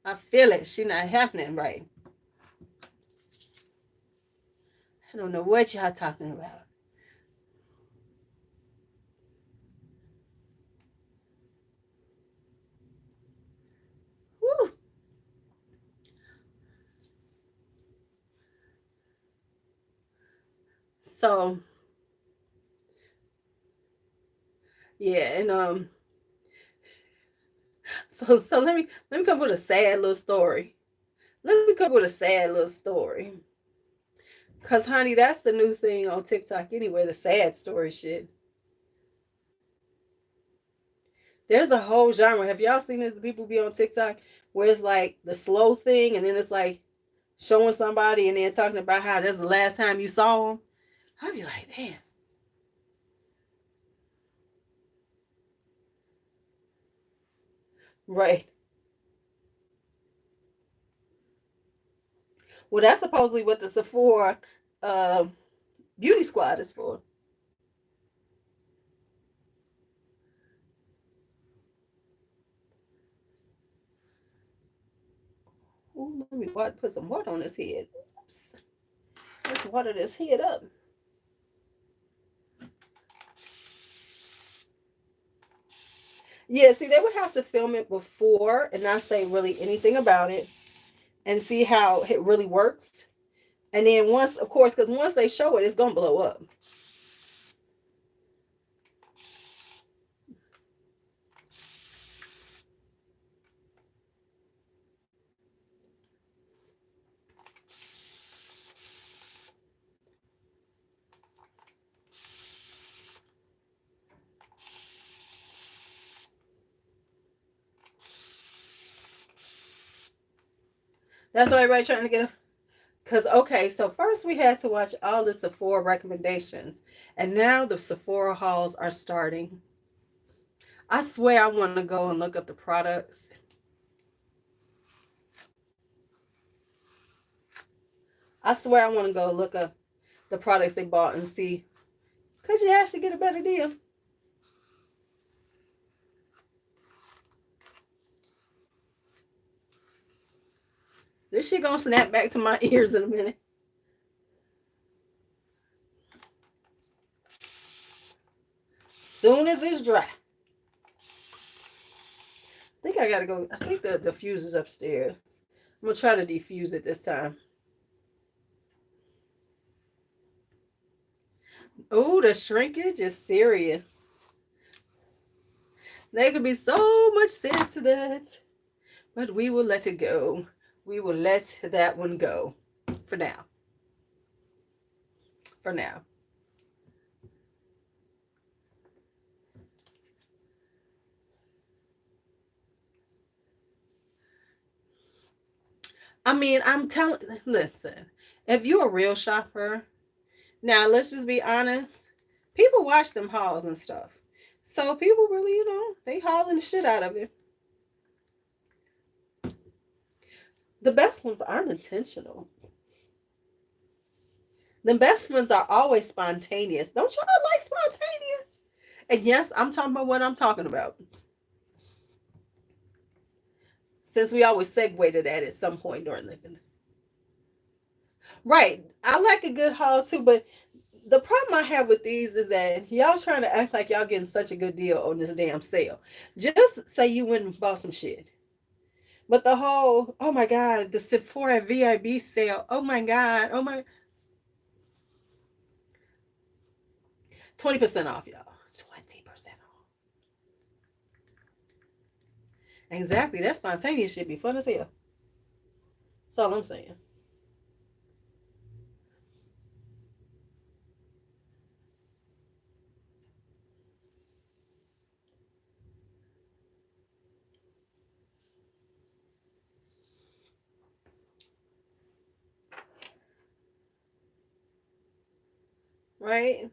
I feel it. She not happening right. I don't know what y'all talking about. Whew. So yeah, and so let me come up with a sad little story. Let me come up with a sad little story. Cause honey, that's the new thing on TikTok anyway, the sad story shit. There's a whole genre. Have y'all seen this? People be on TikTok where it's like the slow thing, and then it's like showing somebody and then talking about how this is the last time you saw them. I'd be like, damn. Right. Well, that's supposedly what the Sephora uh, beauty squad is for. Ooh, let me put some water on his head. Oops. Let's water this head up. Yeah, see, they would have to film it before and not say really anything about it and see how it really works. And then once, of course, because once they show it, it's gonna blow up. That's why everybody trying to get. Because okay, so first we had to watch all the Sephora recommendations, and now the Sephora hauls are starting. I swear I want to go and look up the products. I swear I want to go look up the products they bought and see could you actually get a better deal. This shit gonna snap back to my ears in a minute. Soon as it's dry. I think I gotta go. I think the diffuser's upstairs. I'm gonna try to defuse it this time. Oh, the shrinkage is serious. There could be so much sense to that, but we will let it go. We will let that one go for now. For now. I mean, I'm telling, listen, if you're a real shopper, now let's just be honest, people watch them hauls and stuff. So people really, they hauling the shit out of it. The best ones aren't intentional. The best ones are always spontaneous. Don't y'all like spontaneous? And yes, I'm talking about what I'm talking about. Since we always segue to that at some point during the. Right. I like a good haul too, but the problem I have with these is that y'all trying to act like y'all getting such a good deal on this damn sale. Just say you went and bought some shit. But the whole, oh my God, the Sephora VIB sale. Oh my God. Oh my 20% off, y'all. 20% off. Exactly. That spontaneous shit be fun as hell. That's all I'm saying. right?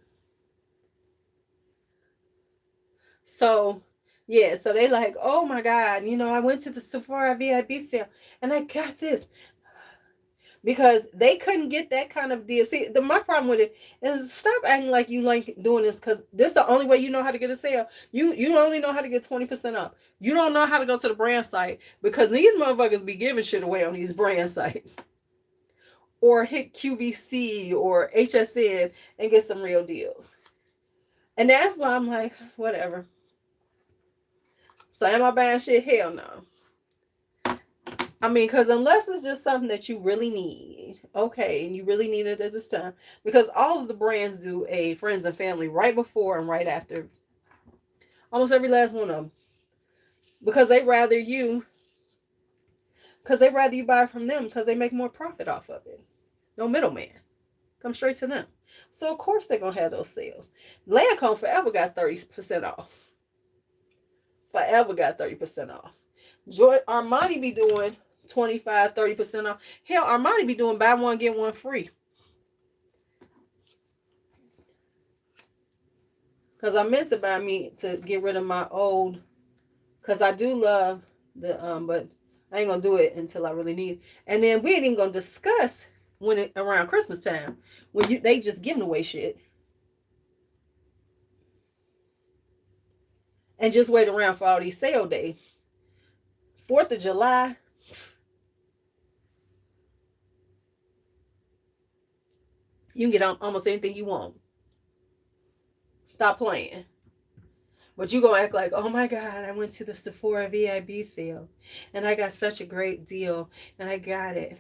So, yeah, so they like, oh my God, I went to the Sephora VIP sale and I got this because they couldn't get that kind of deal. See, my problem with it is stop acting like you like doing this because this is the only way you know how to get a sale. You only know how to get 20% off. You don't know how to go to the brand site because these motherfuckers be giving shit away on these brand sites. Or hit QVC or HSN and get some real deals. And that's why I'm like, whatever. So am I buying shit? Hell no. I mean, because unless it's just something that you really need, okay, and you really need it at this time, because all of the brands do a friends and family right before and right after, almost every last one of them, because they rather you buy from them because they make more profit off of it. No middleman, come straight to them. So of course they're gonna have those sales. Lancome forever got 30% off. Forever got 30% off. Armani be doing 25, 30% off. Hell, Armani be doing buy one, get one free. Because I meant to buy me to get rid of my old, because I do love the, but I ain't going to do it until I really need it. And then we ain't even going to discuss when it around Christmas time, when they just giving away shit. And just wait around for all these sale days. 4th of July, you can get almost anything you want. Stop playing. But you gonna act like, oh my God, I went to the Sephora VIP sale and I got such a great deal and I got it.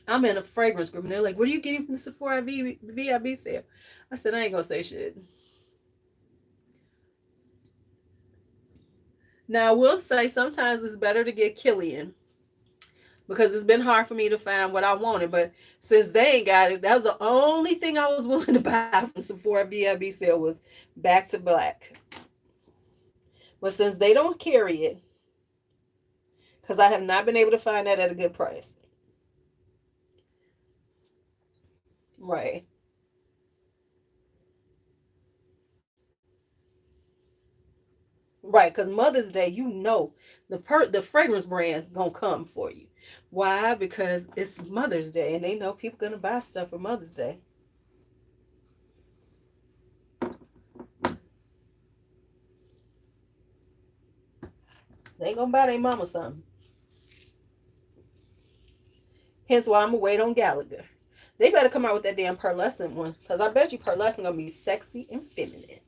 I'm in a fragrance group and they're like, what are you getting from the Sephora VIP sale? I said, I ain't gonna say shit. Now I will say sometimes it's better to get Killian because it's been hard for me to find what I wanted. But since they ain't got it, that was the only thing I was willing to buy from Sephora VIP sale was Back to Black. But since they don't carry it, because I have not been able to find that at a good price. Right. Right, because Mother's Day, the fragrance brand's gonna come for you. Why? Because it's Mother's Day, and they know people gonna buy stuff for Mother's Day. They ain't gonna buy their mama something. Hence why I'm gonna wait on Gallagher. They better come out with that damn pearlescent one, because I bet you pearlescent gonna be sexy and feminine.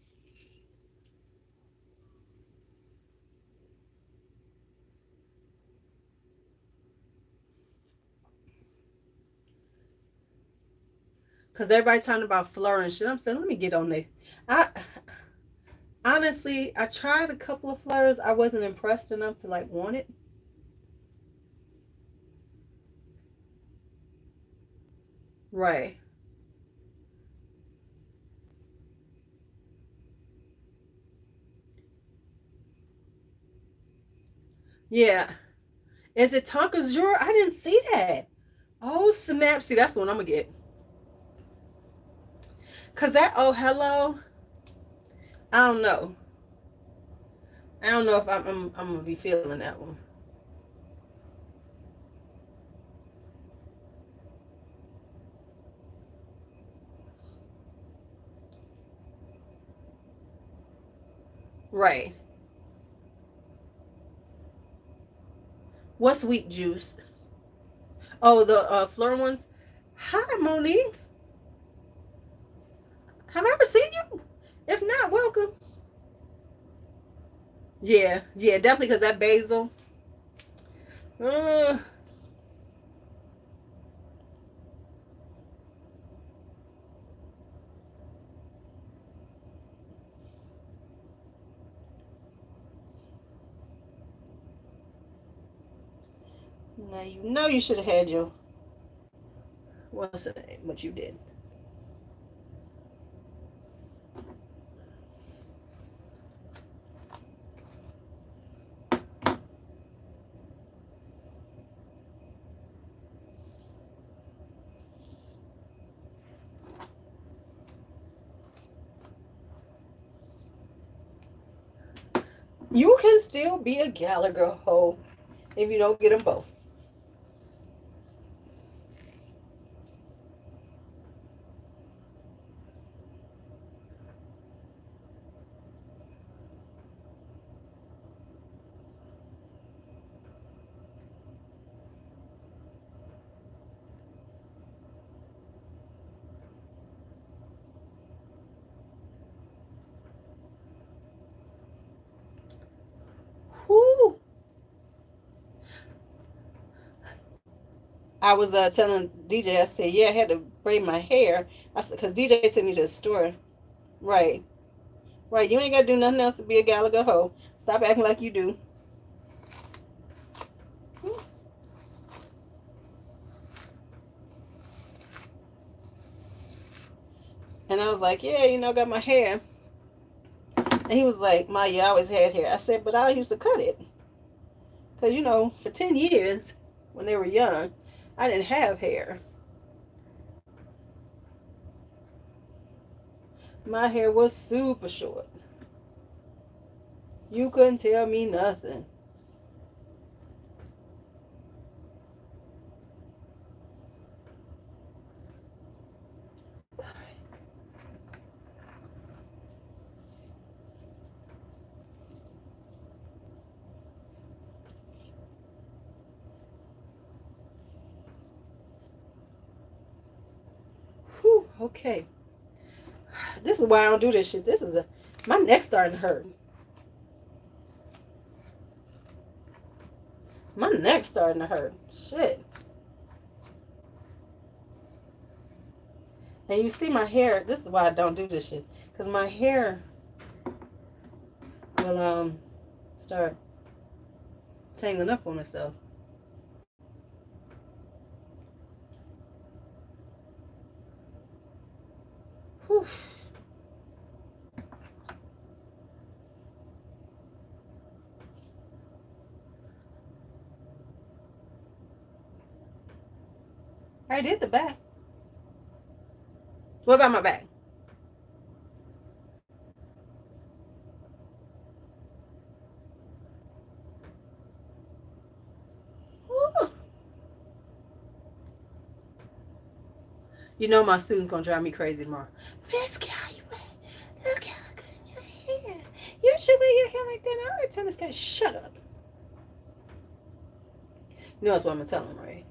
Because everybody's talking about Fleur and shit. I'm saying, let me get on there. I honestly, I tried a couple of Fleurs. I wasn't impressed enough to like want it. Right. Yeah. Is it Tonka's Jour? I didn't see that. Oh snap! See, that's the one I'm gonna get. Cause that oh hello, I don't know. I don't know if I'm gonna be feeling that one. Right. What's sweet juice? Oh, the Fleur ones. Hi, Monique. Have I ever seen you? If not, welcome. Yeah, yeah, definitely because that basil. Uh, now you know you should have had your what's the name? What you did. You can still be a Gallagher hoe if you don't get them both. Whoo! I was telling DJ, I said, yeah, I had to braid my hair. I said, because DJ took me to the store. Right. Right. You ain't got to do nothing else to be a Gallagher hoe. Stop acting like you do. And I was like, yeah, I got my hair. And he was like, Ma, you always had hair. I said, but I used to cut it. Because, for 10 years, when they were young, I didn't have hair. My hair was super short. You couldn't tell me nothing. Whew, okay. This is why I don't do this shit. My neck's starting to hurt. My neck's starting to hurt. Shit. And you see my hair. This is why I don't do this shit. Because my hair will start tangling up on itself. Whew. I did the back. What about my back? Woo. My student's gonna drive me crazy tomorrow. Miss Caillouet, look how good your hair. You should wear your hair like that all the time. This guy, shut up. That's what I'm gonna tell him, right?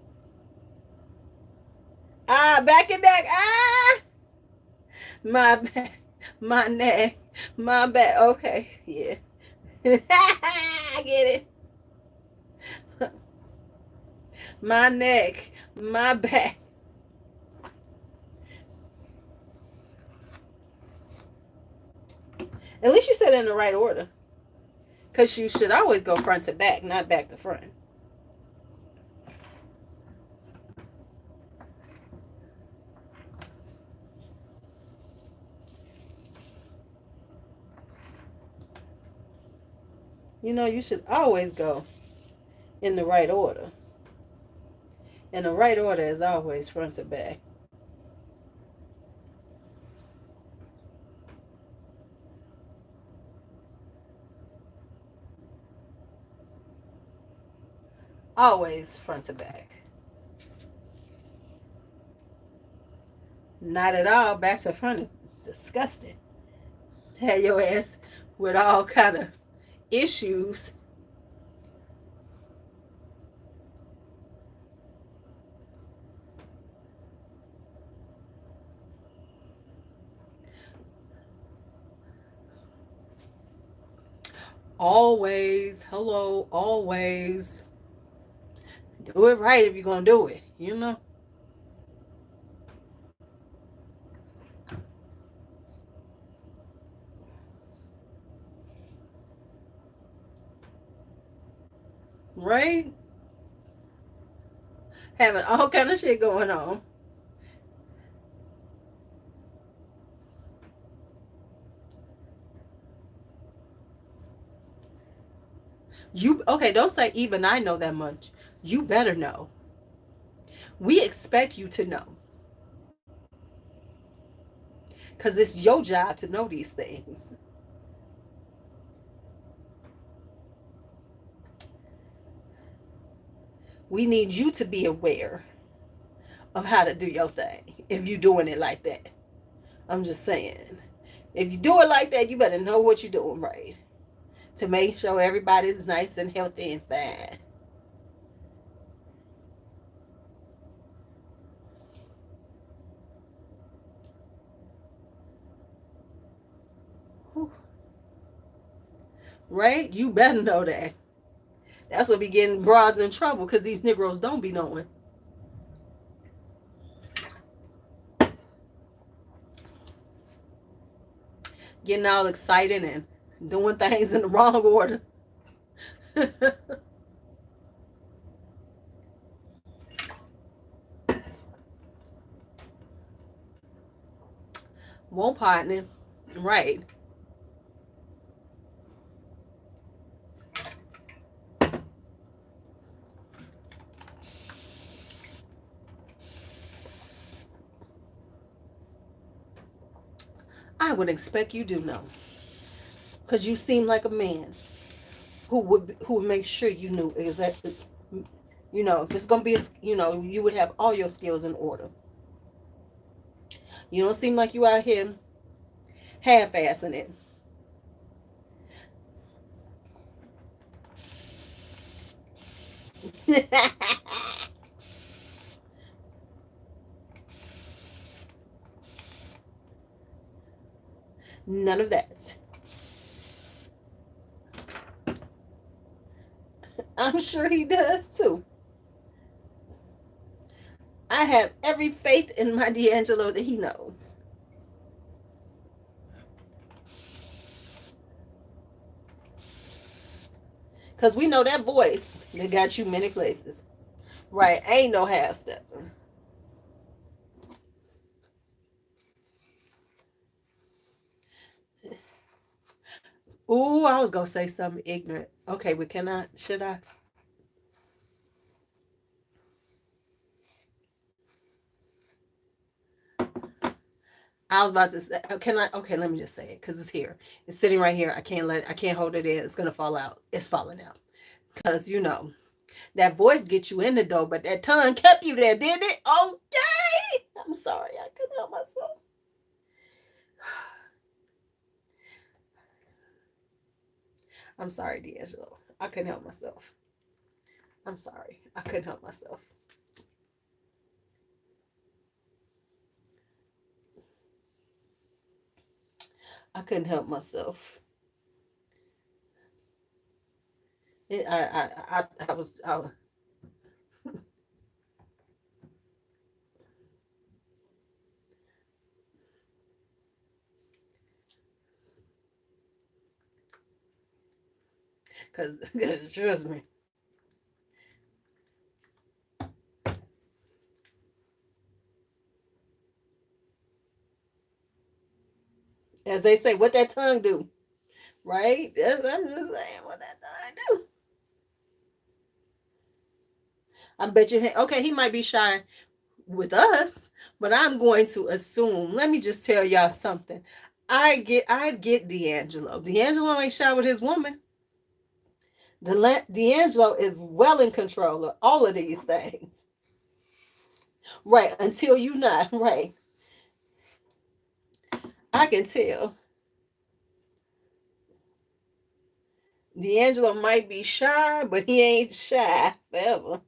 Back and neck. My back, my neck, my back. Okay, yeah. I get it. My neck, my back. At least you said it in the right order. Because you should always go front to back, not back to front. You should always go in the right order. And the right order is always front to back. Always front to back. Not at all. Back to front is disgusting. Had your ass with all kind of issues. Always, hello, always. Do it right if you're going to do it, Right? Having all kind of shit going on. Okay, don't say even I know that much. You better know. We expect you to know. Because it's your job to know these things. We need you to be aware of how to do your thing if you're doing it like that. I'm just saying. If you do it like that, you better know what you're doing right to make sure everybody's nice and healthy and fine. Whew. Right? You better know that. That's what be getting broads in trouble because these Negroes don't be knowing. Getting all excited and doing things in the wrong order. Won't partner. Right. I would expect you do know. Because you seem like a man who would make sure you knew exactly, if it's gonna be you would have all your skills in order. You don't seem like you out here half-assing it. None of that. I'm sure he does too. I have every faith in my D'Angelo that he knows. Because we know that voice that got you many places. Right. Ain't no half step. Ooh, I was going to say something ignorant. Okay, but should I? I was about to say, can I? Okay, let me just say it because it's here. It's sitting right here. I can't hold it in. It's going to fall out. It's falling out. Because, that voice gets you in the door, but that tongue kept you there, didn't it? Okay. I'm sorry. I couldn't help myself. I'm sorry, D'Angelo. I couldn't help myself. I'm sorry. I couldn't help myself. I couldn't help myself. I was, because trust me. As they say, what that tongue do, right? I'm just saying what that tongue do. I bet you. Okay, he might be shy with us, but I'm going to assume. Let me just tell y'all something. I get D'Angelo. D'Angelo ain't shy with his woman. D'Angelo is well in control of all of these things. Right, until you not. Right. I can tell. D'Angelo might be shy, but he ain't shy forever.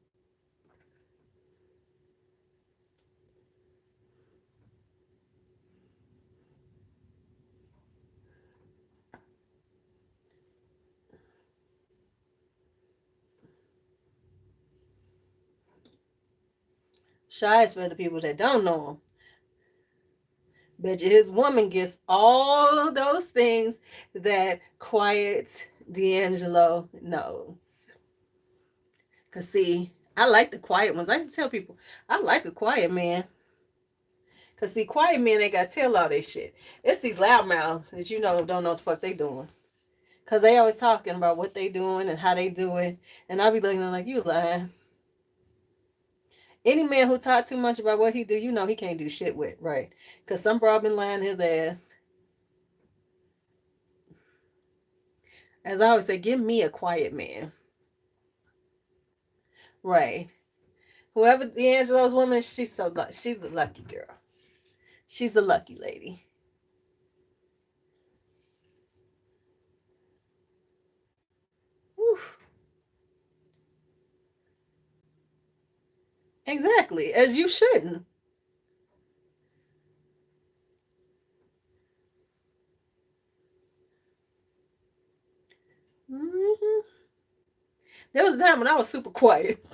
Shy is for the people that don't know him. Bet you his woman gets all those things that quiet D'Angelo knows. Cause see, I like the quiet ones. I used to tell people I like a quiet man. Cause see, quiet men ain't got to tell all this shit. It's these loudmouths that don't know what the fuck they doing. Cause they always talking about what they doing and how they do it, and I be looking at them like you lying. Any man who talk too much about what he do, he can't do shit with, right? Cause some bro been lying his ass. As I always say, give me a quiet man. Right. Whoever D'Angelo's woman, she's a lucky girl. She's a lucky lady. Whew. Exactly, as you shouldn't. Hmm. There was a time when I was super quiet.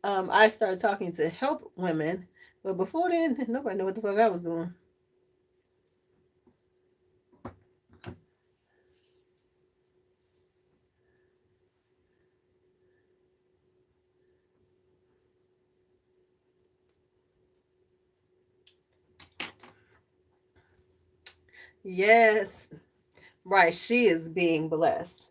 I started talking to help women, but before then, nobody knew what the fuck I was doing. Yes, right. She is being blessed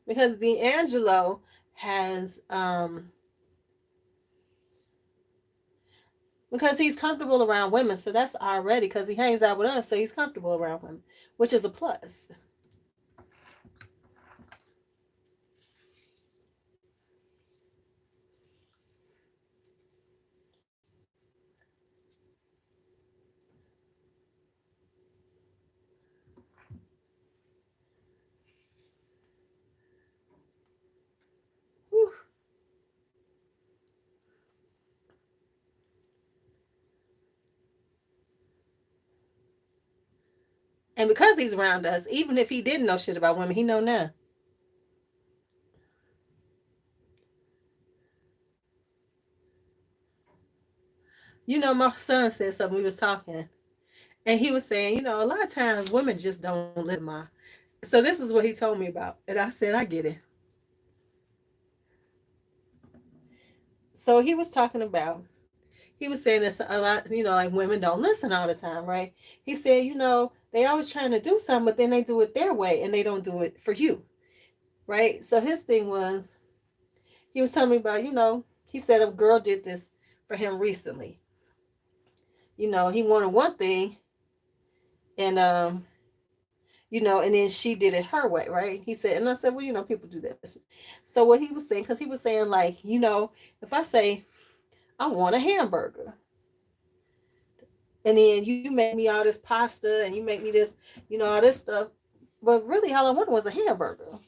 because D'Angelo has because he's comfortable around women, so that's already because he hangs out with us, so he's comfortable around women, which is a plus. Whew. And because he's around us, even if he didn't know shit about women, he know now. My son said something. We was talking, and he was saying, a lot of times women just don't listen. My so this is what he told me about, and I said, I get it. So he was talking about. He was saying that a lot, like women don't listen all the time, right? He said, they always trying to do something, but then they do it their way, and they don't do it for you, right? So his thing was, he was telling me about, he said a girl did this for him recently. He wanted one thing, and and then she did it her way, right? He said, and I said, well, people do this. So what he was saying, because he was saying, like, if I say I want a hamburger, and then you make me all this pasta and you make me this, all this stuff, but really all I wanted was a hamburger.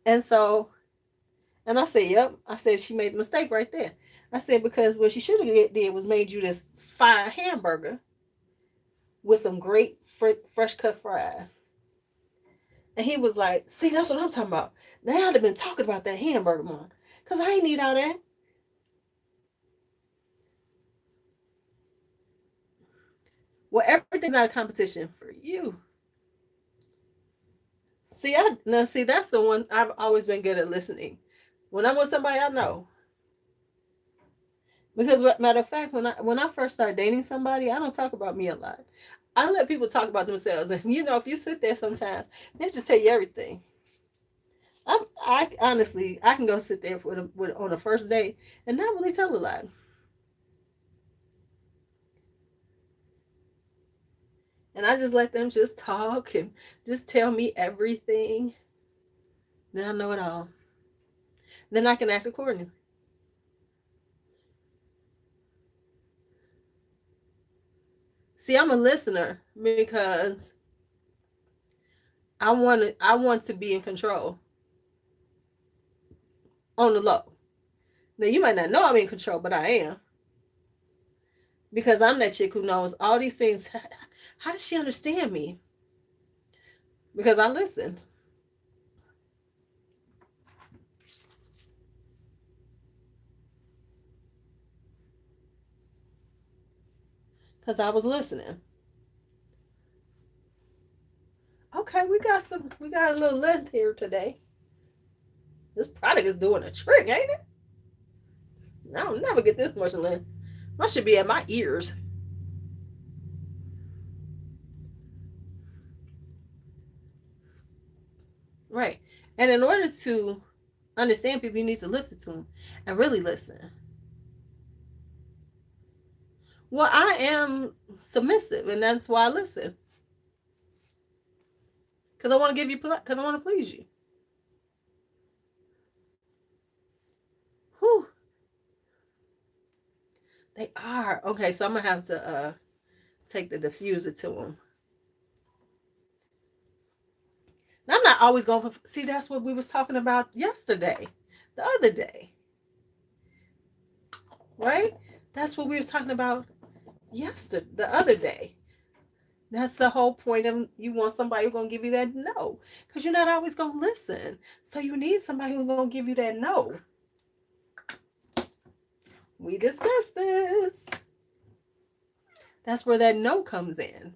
And so, and I said, yep. I said she made a mistake right there. I said because what she should have did was made you this fire hamburger with some great fresh cut fries. And he was like, see, that's what I'm talking about. Now I'd have been talking about that hamburger, mom. Because I ain't need all that. Well, everything's not a competition for you. See, that's the one I've always been good at listening. When I'm with somebody I know. Because matter of fact, when I first started dating somebody, I don't talk about me a lot. I let people talk about themselves. And if you sit there sometimes, they just tell you everything. I honestly, I can go sit there on a first date and not really tell a lot. And I just let them just talk and just tell me everything. Then I know it all. Then I can act accordingly. See, I'm a listener because I want to be in control on the low. Now you might not know I'm in control, but I am because I'm that chick who knows all these things. How does she understand me? Because I listen. Because I was listening. Okay, we got a little length here today. This product is doing a trick, ain't it? I don't never get this much length. I should be at my ears. Right. And in order to understand people, you need to listen to them and really listen. Well, I am submissive, and that's why I listen. Because I want to give you, because I want to please you. Whew. They are. Okay, so I'm going to have to take the diffuser to them. Now, I'm not always going for, see, that's what we was talking about yesterday, the other day, right? That's what we was talking about yesterday, the other day. That's the whole point of you want somebody who's going to give you that no, because you're not always going to listen. So you need somebody who's going to give you that no. We discussed this. That's where that no comes in.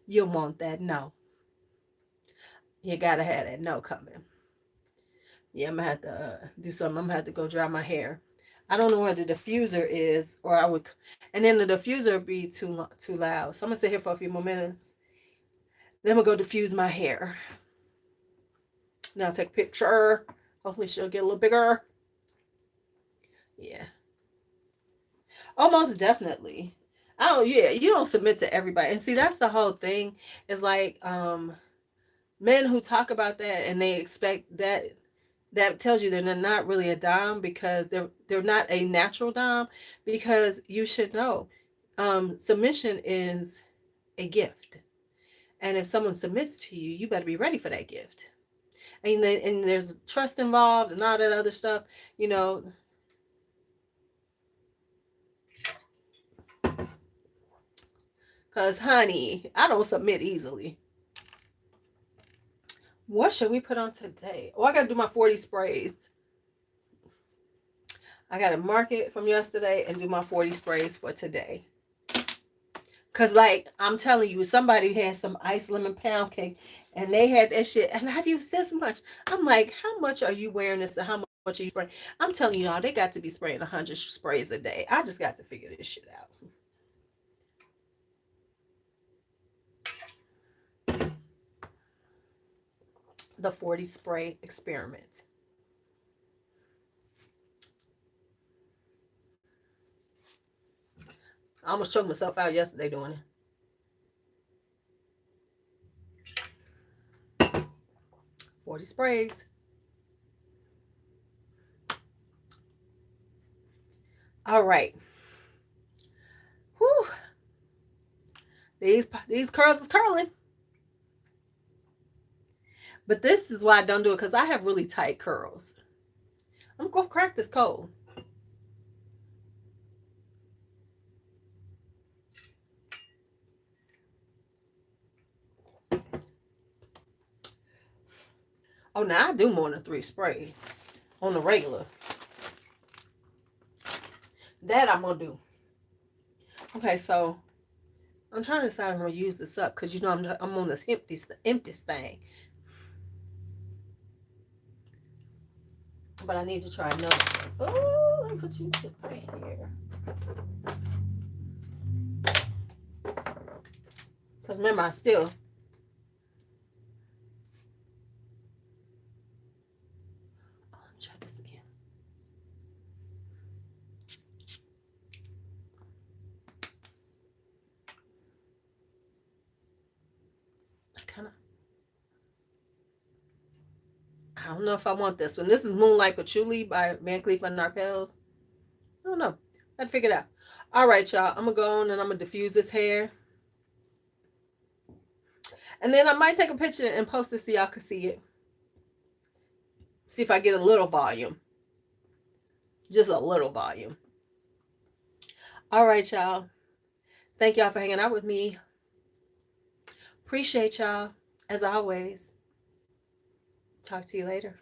You want that no. You got to have that no coming. Yeah, I'm going to have to do something. I'm going to have to go dry my hair. I don't know where the diffuser is, or I would, and then the diffuser would be too loud. So I'm going to sit here for a few more minutes. Then I'm going to go diffuse my hair. Now take a picture. Hopefully she'll get a little bigger. Yeah. Almost definitely. Oh yeah, you don't submit to everybody. And see, that's the whole thing. It's like men who talk about that and they expect that tells you they're not really a dom, because they're not a natural dom, because you should know submission is a gift. And if someone submits to you, you better be ready for that gift. And there's trust involved and all that other stuff, you know. Because, honey, I don't submit easily. What should we put on today? Oh, I got to do my 40 sprays. I got to mark it from yesterday and do my 40 sprays for today. Because, like, I'm telling you, somebody had some iced lemon pound cake and they had that shit. And I've used this much. I'm like, how much are you wearing this and how much are you spraying? I'm telling you, all they got to be spraying 100 sprays a day. I just got to figure this shit out. The 40 spray experiment. I almost choked myself out yesterday doing it. 40 sprays. All right. Whew. These curls is curling. But this is why I don't do it, because I have really tight curls. I'm going to crack this cold. Oh, now I do more than 3 sprays on the regular. That I'm going to do. Okay, so I'm trying to decide if I'm going to use this up, because, you know, I'm on this empty thing. But I need to try another one. Oh, let me put you right here. Because remember, I still... Oh, let me try this again. I don't know if I want this one. This is Moonlight Patchouli by Van Cleef & Arpels. I don't know. I'd figure it out. All right, y'all. I'm going to go on and I'm going to diffuse this hair. And then I might take a picture and post it so y'all can see it. See if I get a little volume. Just a little volume. All right, y'all. Thank y'all for hanging out with me. Appreciate y'all, as always. Talk to you later.